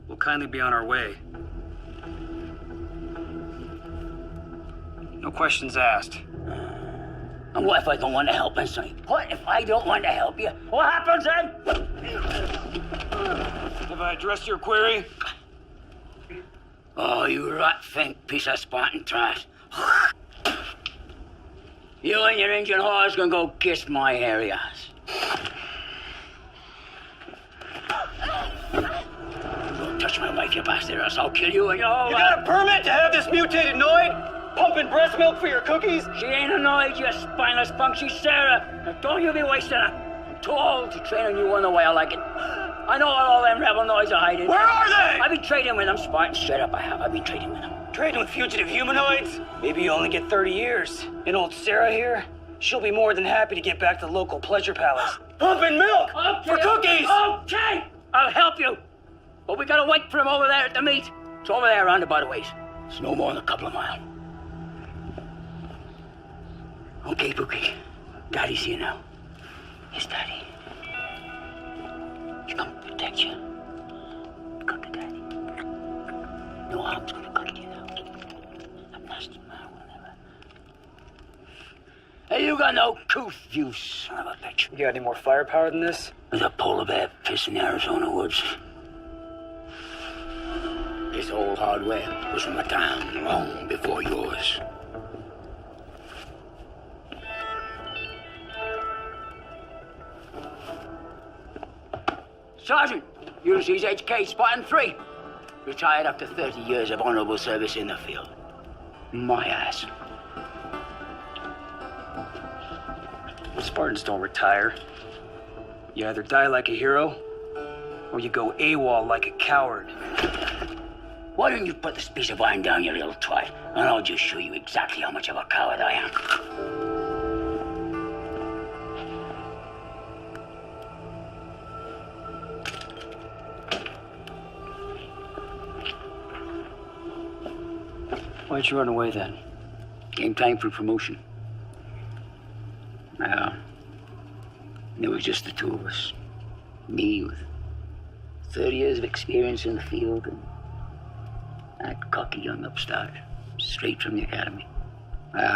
A: we'll kindly be on our way. No questions asked.
O: And what if I don't want to help, then, Sonny? What if I don't want to help you? What happens then?
A: Have I addressed your query?
O: Oh, you rat-fink piece of Spartan trash. You and your engine whores can go kiss my hairy ass. Don't touch my wife, you bastard, or else I'll kill you and your
F: You got a permit to have this mutated Noid? Pumping breast milk for your cookies?
O: She ain't annoyed, you spineless punk. She's Sarah. Now don't you be wasting her. I'm too old to train on you one the way I like it. I know what all them rebel noids are hiding.
F: Where are they?
O: I've been trading with them, Spartan. Straight up I have. I've been trading with them.
F: Trading with fugitive humanoids? Maybe you only get 30 years. And old Sarah here, she'll be more than happy to get back to the local pleasure palace. Pumping milk for cookies!
O: Okay, I'll help you. But we gotta wait for him over there at the meet. It's over there around the by the ways. It's no more than a couple of miles. Okay, Pookie. Daddy's here now. Yes, Daddy. He's gonna protect you. Come to Daddy. No harm's gonna come to you now. I'm nasty man, whatever. Hey, you got no couth, you son of a bitch.
F: You got any more firepower than this?
O: There's a polar bear piss in the Arizona woods. This old hardware was from a town long before yours. Sergeant, Ulysses HK, Spartan 3. Retired after 30 years of honorable service in the field. My ass.
F: Spartans don't retire. You either die like a hero, or you go AWOL like a coward.
O: Why don't you put this piece of iron down, you little twat, and I'll just show you exactly how much of a coward I am.
F: Why'd you run away then?
O: Came time for promotion. It was just the two of us. Me with 30 years of experience in the field, and that cocky young upstart, straight from the academy.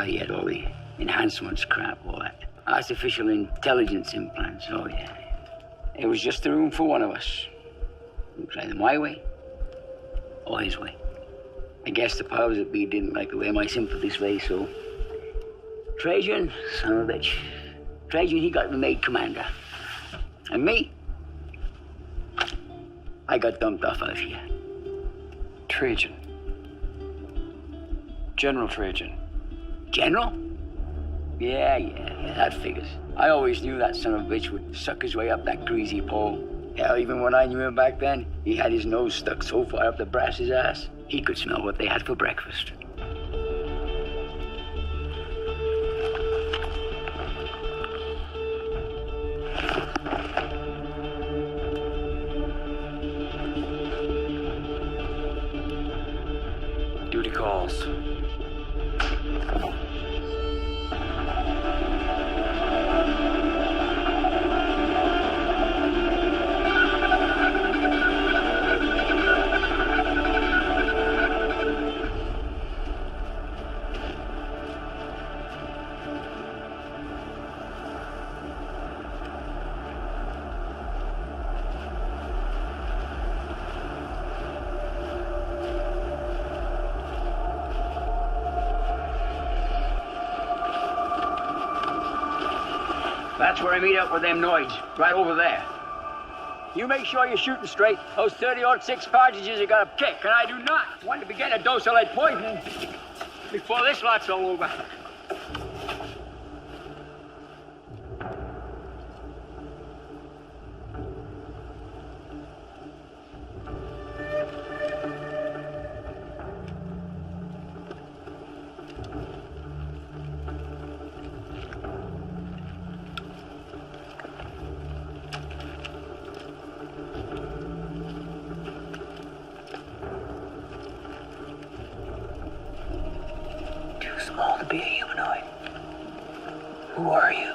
O: He had all the enhancements crap, all that. Artificial intelligence implants, oh yeah. It was just a room for one of us. It was either my way or his way. I guess the powers that be didn't like the way my sympathies lay, so Trajan, son of a bitch. Trajan, he got me made commander. And me, I got dumped off out of here.
F: Trajan. General Trajan.
O: General? Yeah, that figures. I always knew that son of a bitch would suck his way up that greasy pole. Hell, even when I knew him back then, he had his nose stuck so far up the brass's ass, he could smell what they had for breakfast.
F: Duty calls.
O: That's where I meet up with them Noids, right over there. You make sure you're shooting straight. Those 30-06 cartridges have got a kick, and I do not want to begin a dose of lead poison before this lot's all over.
A: Small to be a humanoid. Who are you?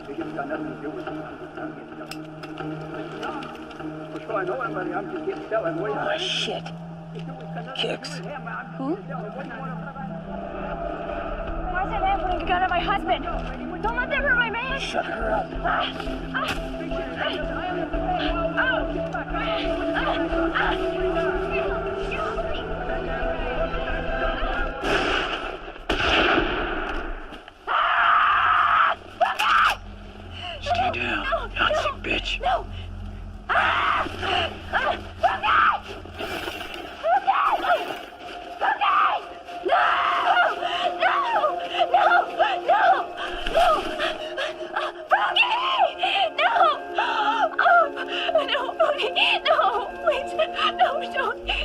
O: It's got nothing to do with it. For sure I know anybody, I'm just getting telling way
A: Oh, shit. Kicks.
L: Who? Why is that man putting a gun on my husband? Don't let them hurt my man!
A: Shut her up. Stay down, Nazi bitch.
L: No!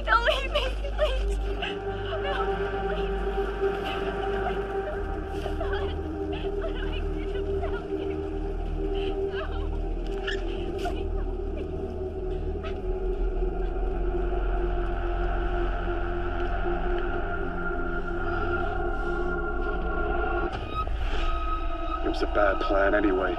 L: Don't leave me, please. No, please. No.
C: was a bad plan anyway.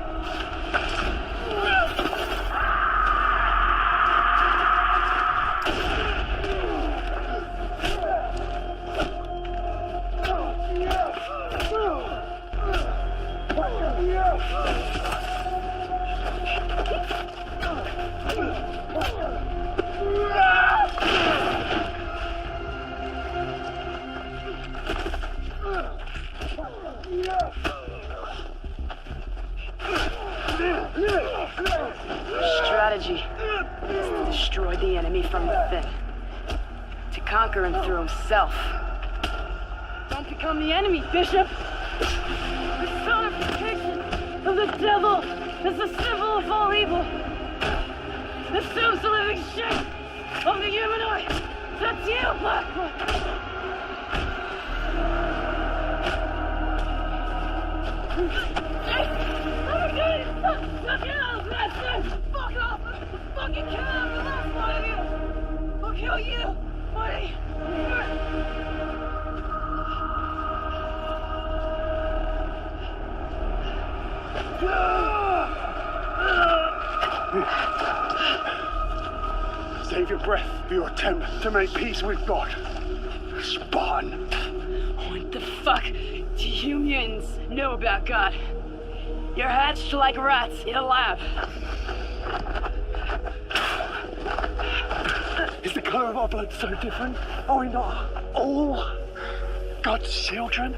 J: Strategy is to destroy the enemy from within, to conquer him through himself. Don't become the enemy, Bishop! The personification of the devil is the symbol of all evil. Assumes the living shape of the humanoid. That's you, Blackwood! Fuck off! Fucking kill him! The last one of you! I'll kill you! Buddy!
C: Save your breath for your attempt to make peace with God. Spawn.
J: What the fuck do you mutants know about God? You're hatched like rats in a lab.
C: Is the color of our blood so different? Are we not all God's children?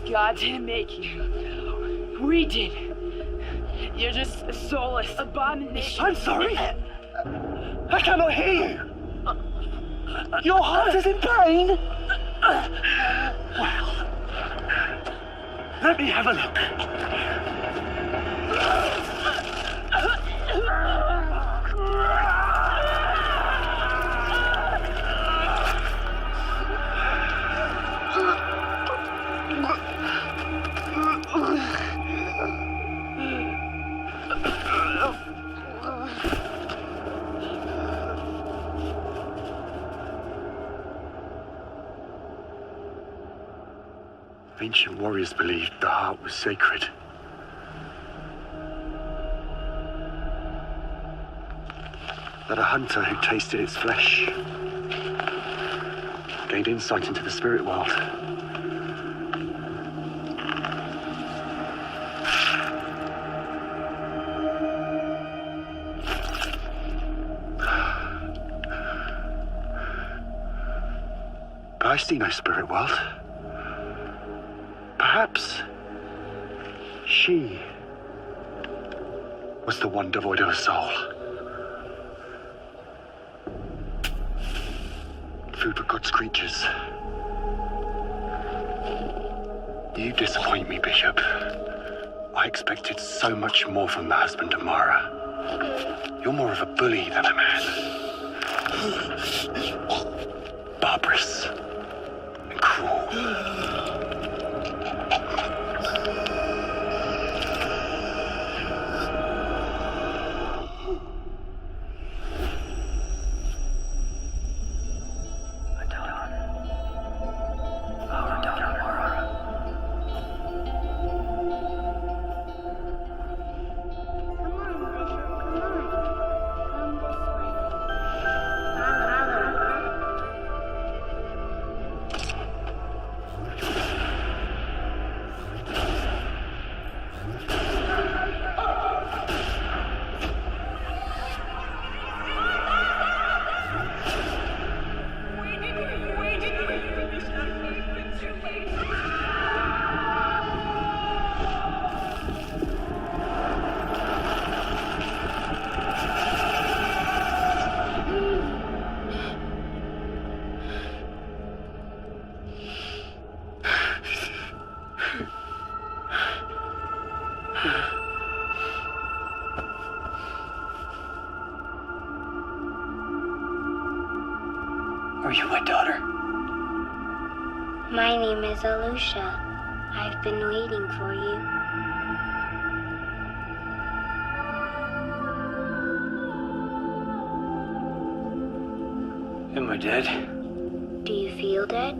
J: God didn't make you. We did. You're just a soulless abomination.
C: I'm sorry. I cannot hear you. Your heart is in pain. Well, let me have a look. Ancient warriors believed the heart was sacred. That a hunter who tasted its flesh gained insight into the spirit world. But I see no spirit world. Perhaps she was the one devoid of a soul. Food for God's creatures. You disappoint me, Bishop. I expected so much more from the husband of Mara. You're more of a bully than a man. Barbarous and cruel.
A: Are you my daughter?
P: My name is Alusha. I've been waiting for you.
A: Am I dead?
P: Do you feel dead?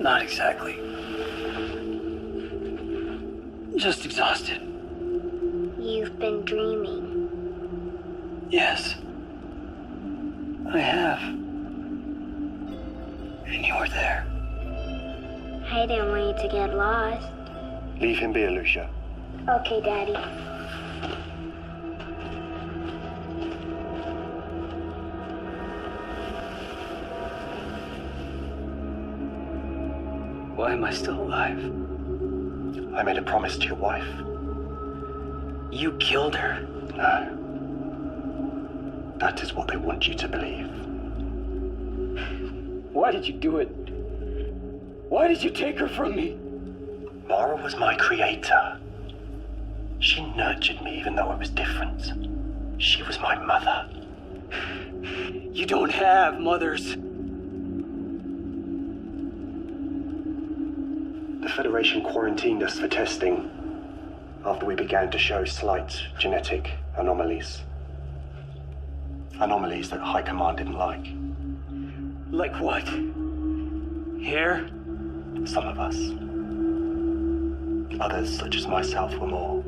A: Not exactly. Just exhausted.
P: You've been dreaming.
A: Yes. I have. And you were there.
P: I didn't want you to get lost.
Q: Leave him be, Alicia.
P: Okay, Daddy.
A: Why am I still alive?
Q: I made a promise to your wife.
A: You killed her.
Q: No. That is what they want you to believe.
A: Why did you do it? Why did you take her from me?
Q: Mara was my creator. She nurtured me even though I was different. She was my mother.
A: You don't have mothers.
Q: The Federation quarantined us for testing after we began to show slight genetic anomalies. Anomalies that High Command didn't like.
A: Like what? Hair?
Q: Some of us. Others, such as myself, were more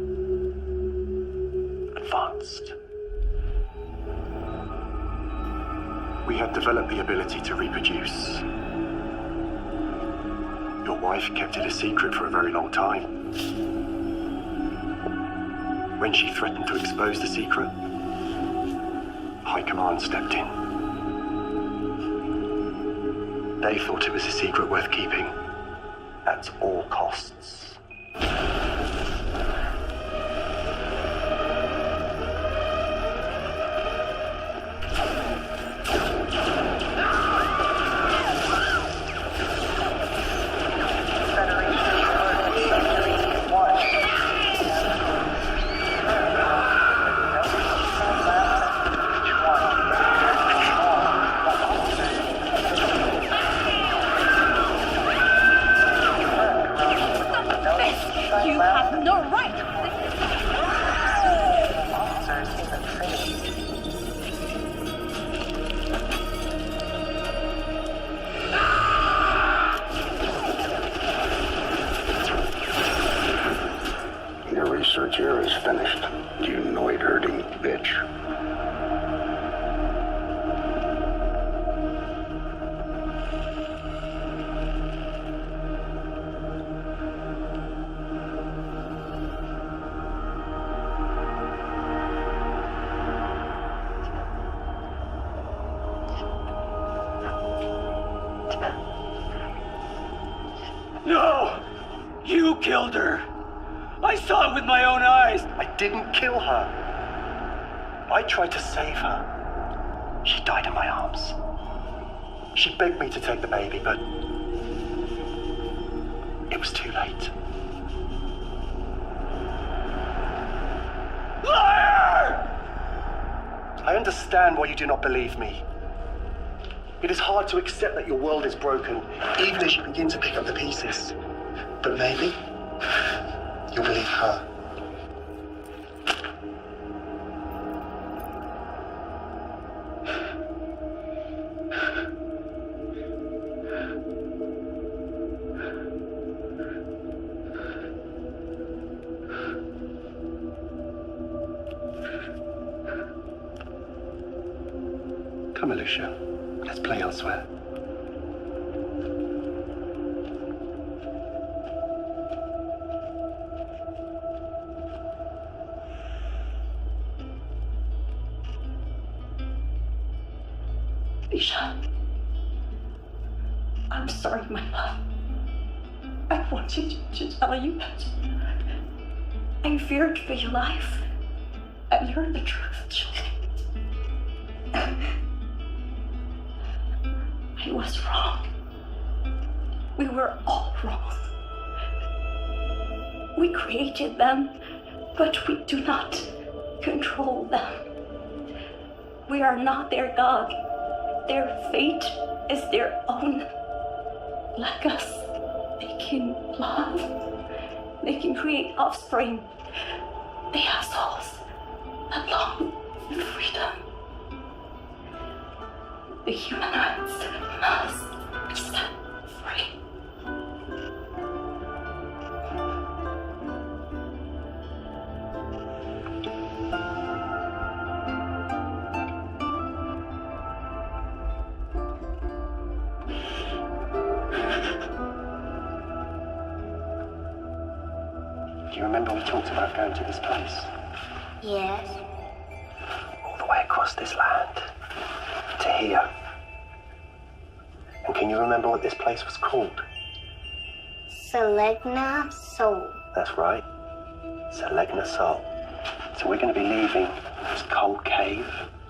Q: advanced. We had developed the ability to reproduce. Your wife kept it a secret for a very long time. When she threatened to expose the secret, High Command stepped in. They thought it was a secret worth keeping at all costs.
L: You have no right!
B: Officers in the vicinity.
G: Your research here is finished, you noid-herding bitch.
A: No! You killed her! I saw it with my own eyes!
Q: I didn't kill her. I tried to save her. She died in my arms. She begged me to take the baby, but it was too late.
A: Liar!
Q: I understand why you do not believe me. It is hard to accept that your world is broken, even as you begin to pick up the pieces. But maybe you'll believe her. Come, Alicia. Let's play elsewhere.
R: Alicia, I'm sorry, my love. I wanted to tell you that I feared for your life. I learned the truth. I was wrong. We were all wrong. We created them, but we do not control them. We are not their God. Their fate is their own. Like us, they can love. They can create offspring. They have souls that long for freedom. The humanoids must be set free.
Q: Do you remember we talked about going to this place?
P: Yes.
Q: All the way across this land. To here. And can you remember what this place was called?
P: Selegna Sol.
Q: That's right. Selegna Sol. So we're going to be leaving this cold cave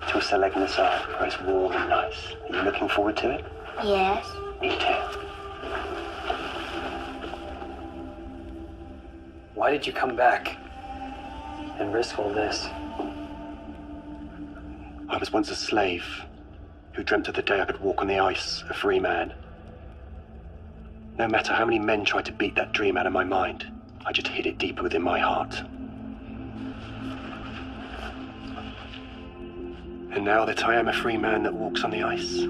Q: to a Selegna Sol where it's warm and nice. Are you looking forward to it?
P: Yes.
Q: Me too.
A: Why did you come back and risk all this?
Q: I was once a slave who dreamt of the day I could walk on the ice, a free man. No matter how many men tried to beat that dream out of my mind, I just hid it deep within my heart. And now that I am a free man that walks on the ice,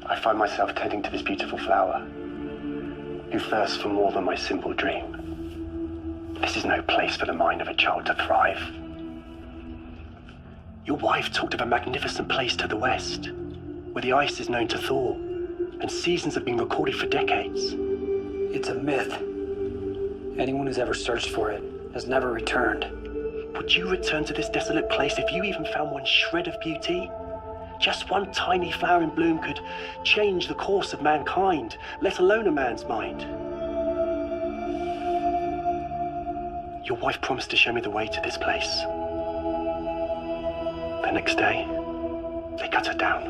Q: I find myself tending to this beautiful flower, who thirsts for more than my simple dream. This is no place for the mind of a child to thrive. Your wife talked of a magnificent place to the west, where the ice is known to thaw, and seasons have been recorded for decades.
A: It's a myth. Anyone who's ever searched for it has never returned.
Q: Would you return to this desolate place if you even found one shred of beauty? Just one tiny flower in bloom could change the course of mankind, let alone a man's mind. Your wife promised to show me the way to this place. The next day, they cut her down.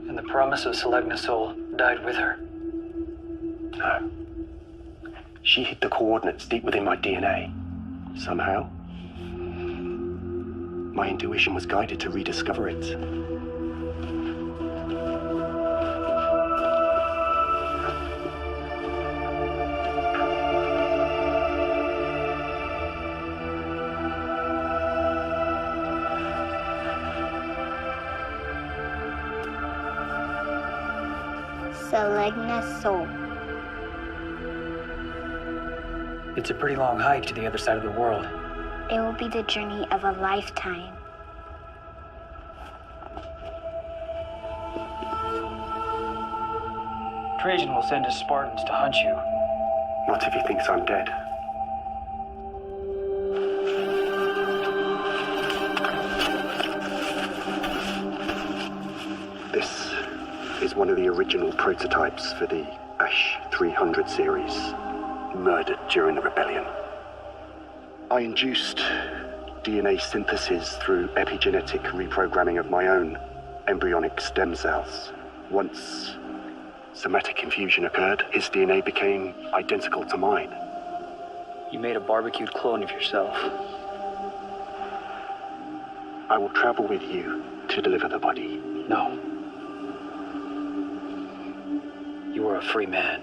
A: And the promise of Selegna Sol died with her.
Q: No. She hid the coordinates deep within my DNA. Somehow, my intuition was guided to rediscover it.
P: Selegna Sol.
A: It's a pretty long hike to the other side of the world.
P: It will be the journey of a lifetime.
A: Trajan will send his Spartans to hunt you.
Q: Not if he thinks I'm dead. This is one of the original prototypes for the Ash 300 series, murdered during the rebellion. I induced DNA synthesis through epigenetic reprogramming of my own embryonic stem cells. Once somatic infusion occurred, his DNA became identical to mine.
A: You made a barbecued clone of yourself.
Q: I will travel with you to deliver the body.
A: No. You are a free man.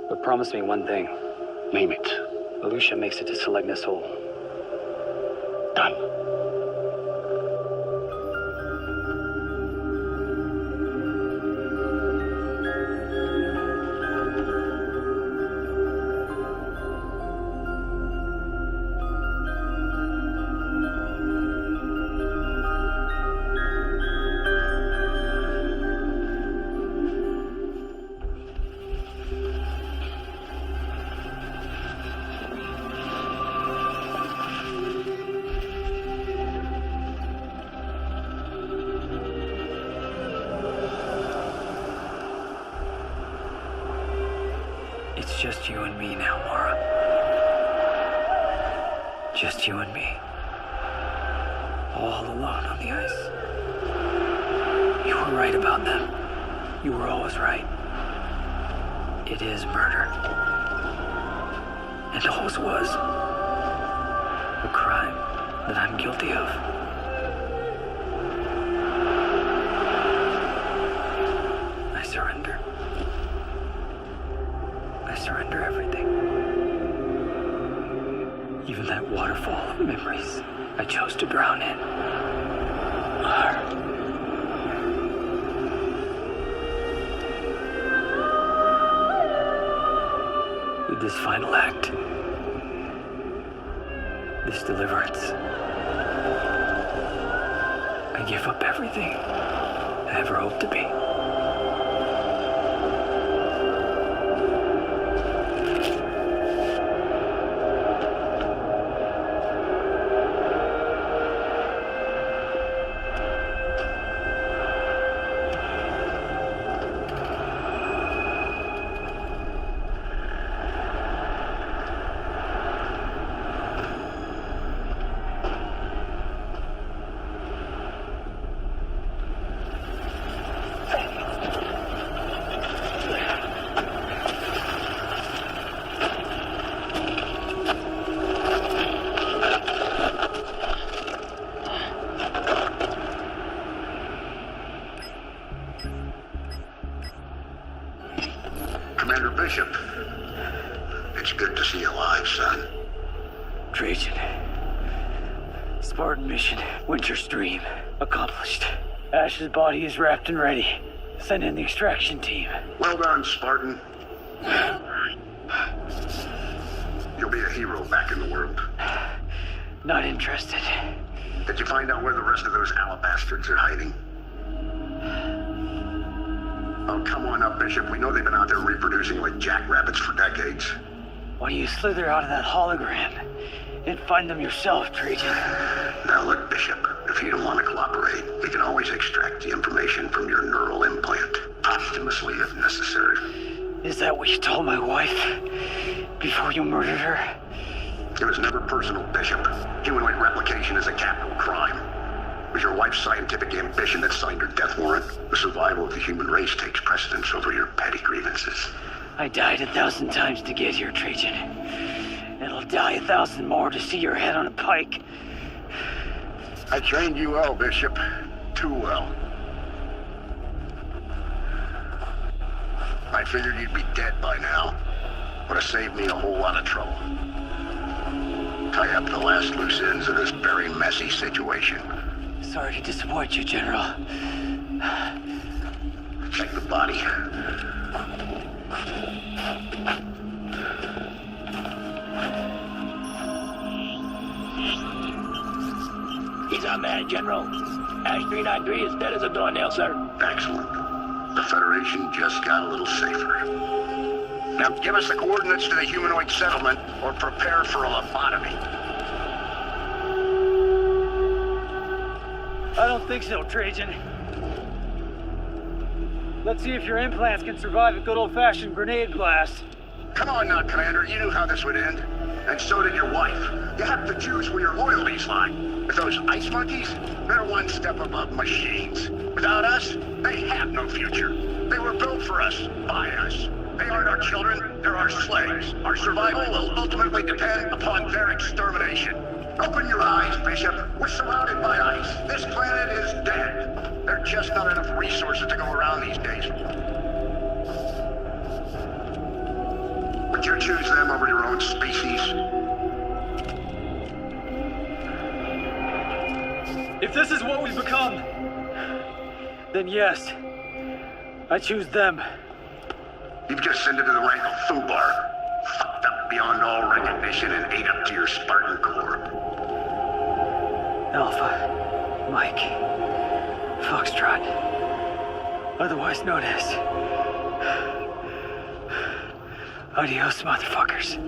A: But promise me one thing.
Q: Name it.
A: Alusha makes it to Selegna Sol.
Q: Done.
A: It's just you and me now, Mara. Just you and me. All alone on the ice. You were right about them. You were always right. It is murder. It always was. A crime that I'm guilty of. I surrender. I surrender everything. Even that waterfall of memories I chose to drown in. With this final act, this deliverance, I give up everything I ever hoped to be.
G: Commander Bishop, it's good to see you alive, son.
A: Trajan. Spartan mission, Winter's dream, accomplished. Ash's body is wrapped and ready. Send in the extraction team.
G: Well done, Spartan. You'll be a hero back in the world.
A: Not interested.
G: Did you find out where the rest of those alabastards are hiding? Oh, come on up, Bishop. We know they've been out there reproducing like jackrabbits for decades.
A: Why don't you slither out of that hologram and find them yourself, Trajan?
G: Now look, Bishop, if you don't want to cooperate, we can always extract the information from your neural implant, posthumously if necessary.
A: Is that what you told my wife before you murdered her?
G: It was never personal, Bishop. Humanoid replication is a capital crime. It was your wife's scientific ambition that signed her death warrant. The survival of the human race takes precedence over your petty grievances.
A: I died 1,000 times to get here, Trajan. It'll die 1,000 more to see your head on a pike.
G: I trained you well, Bishop. Too well. I figured you'd be dead by now. Would have saved me a whole lot of trouble. Tie up the last loose ends of this very messy situation.
A: Sorry to disappoint you, General.
G: Check the body.
O: He's our man, General. Ash 393 is dead as a doornail, sir.
G: Excellent. The Federation just got a little safer. Now give us the coordinates to the humanoid settlement, or prepare for a lobotomy.
A: I don't think so, Trajan. Let's see if your implants can survive a good old-fashioned grenade blast.
G: Come on now, Commander. You knew how this would end. And so did your wife. You have to choose where your loyalties lie. With those ice monkeys, they're one step above machines. Without us, they have no future. They were built for us, by us. They aren't our children, they're our slaves. Our survival will ultimately depend upon their extermination. Open your eyes, Bishop. We're surrounded by ice. This planet is dead. There are just not enough resources to go around these days. Would you choose them over your own species?
A: If this is what we've become, then yes, I choose them.
G: You've just ascended to the rank of Fubar. Fucked up beyond all recognition and ate up to your Spartan core.
A: Alpha, Mike, Foxtrot, otherwise known as... Adios, motherfuckers.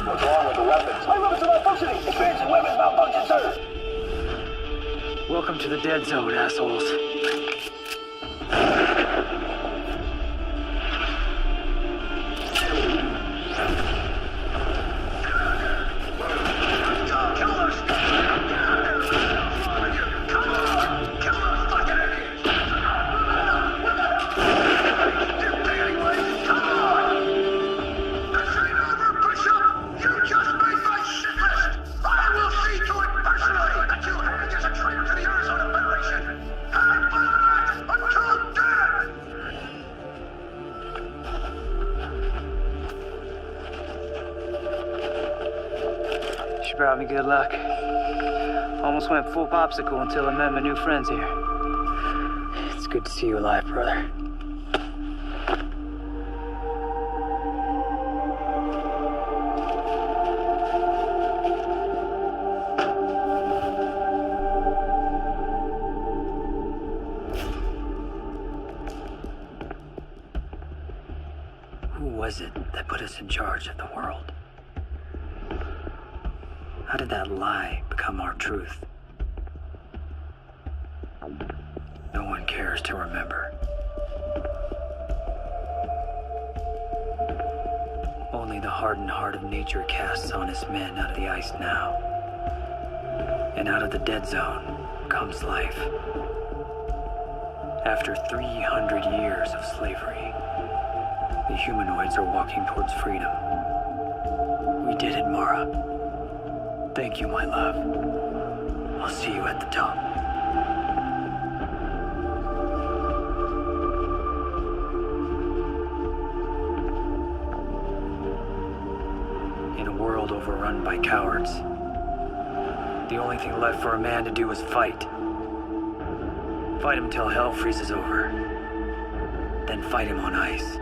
C: What's wrong with the weapons? My weapons are malfunctioning! Expansion weapons malfunction, sir!
A: Welcome to the dead zone, assholes.
F: She brought me good luck. Almost went full popsicle until I met my new friends here.
A: It's good to see you alive, brother. Who was it that put us in charge of the world? How did that lie become our truth? No one cares to remember. Only the hardened heart of nature casts honest men out of the ice now. And out of the dead zone comes life. After 300 years of slavery, the humanoids are walking towards freedom. We did it, Mara. Thank you, my love. I'll see you at the top. In a world overrun by cowards, the only thing left for a man to do is fight. Fight him till hell freezes over. Then fight him on ice.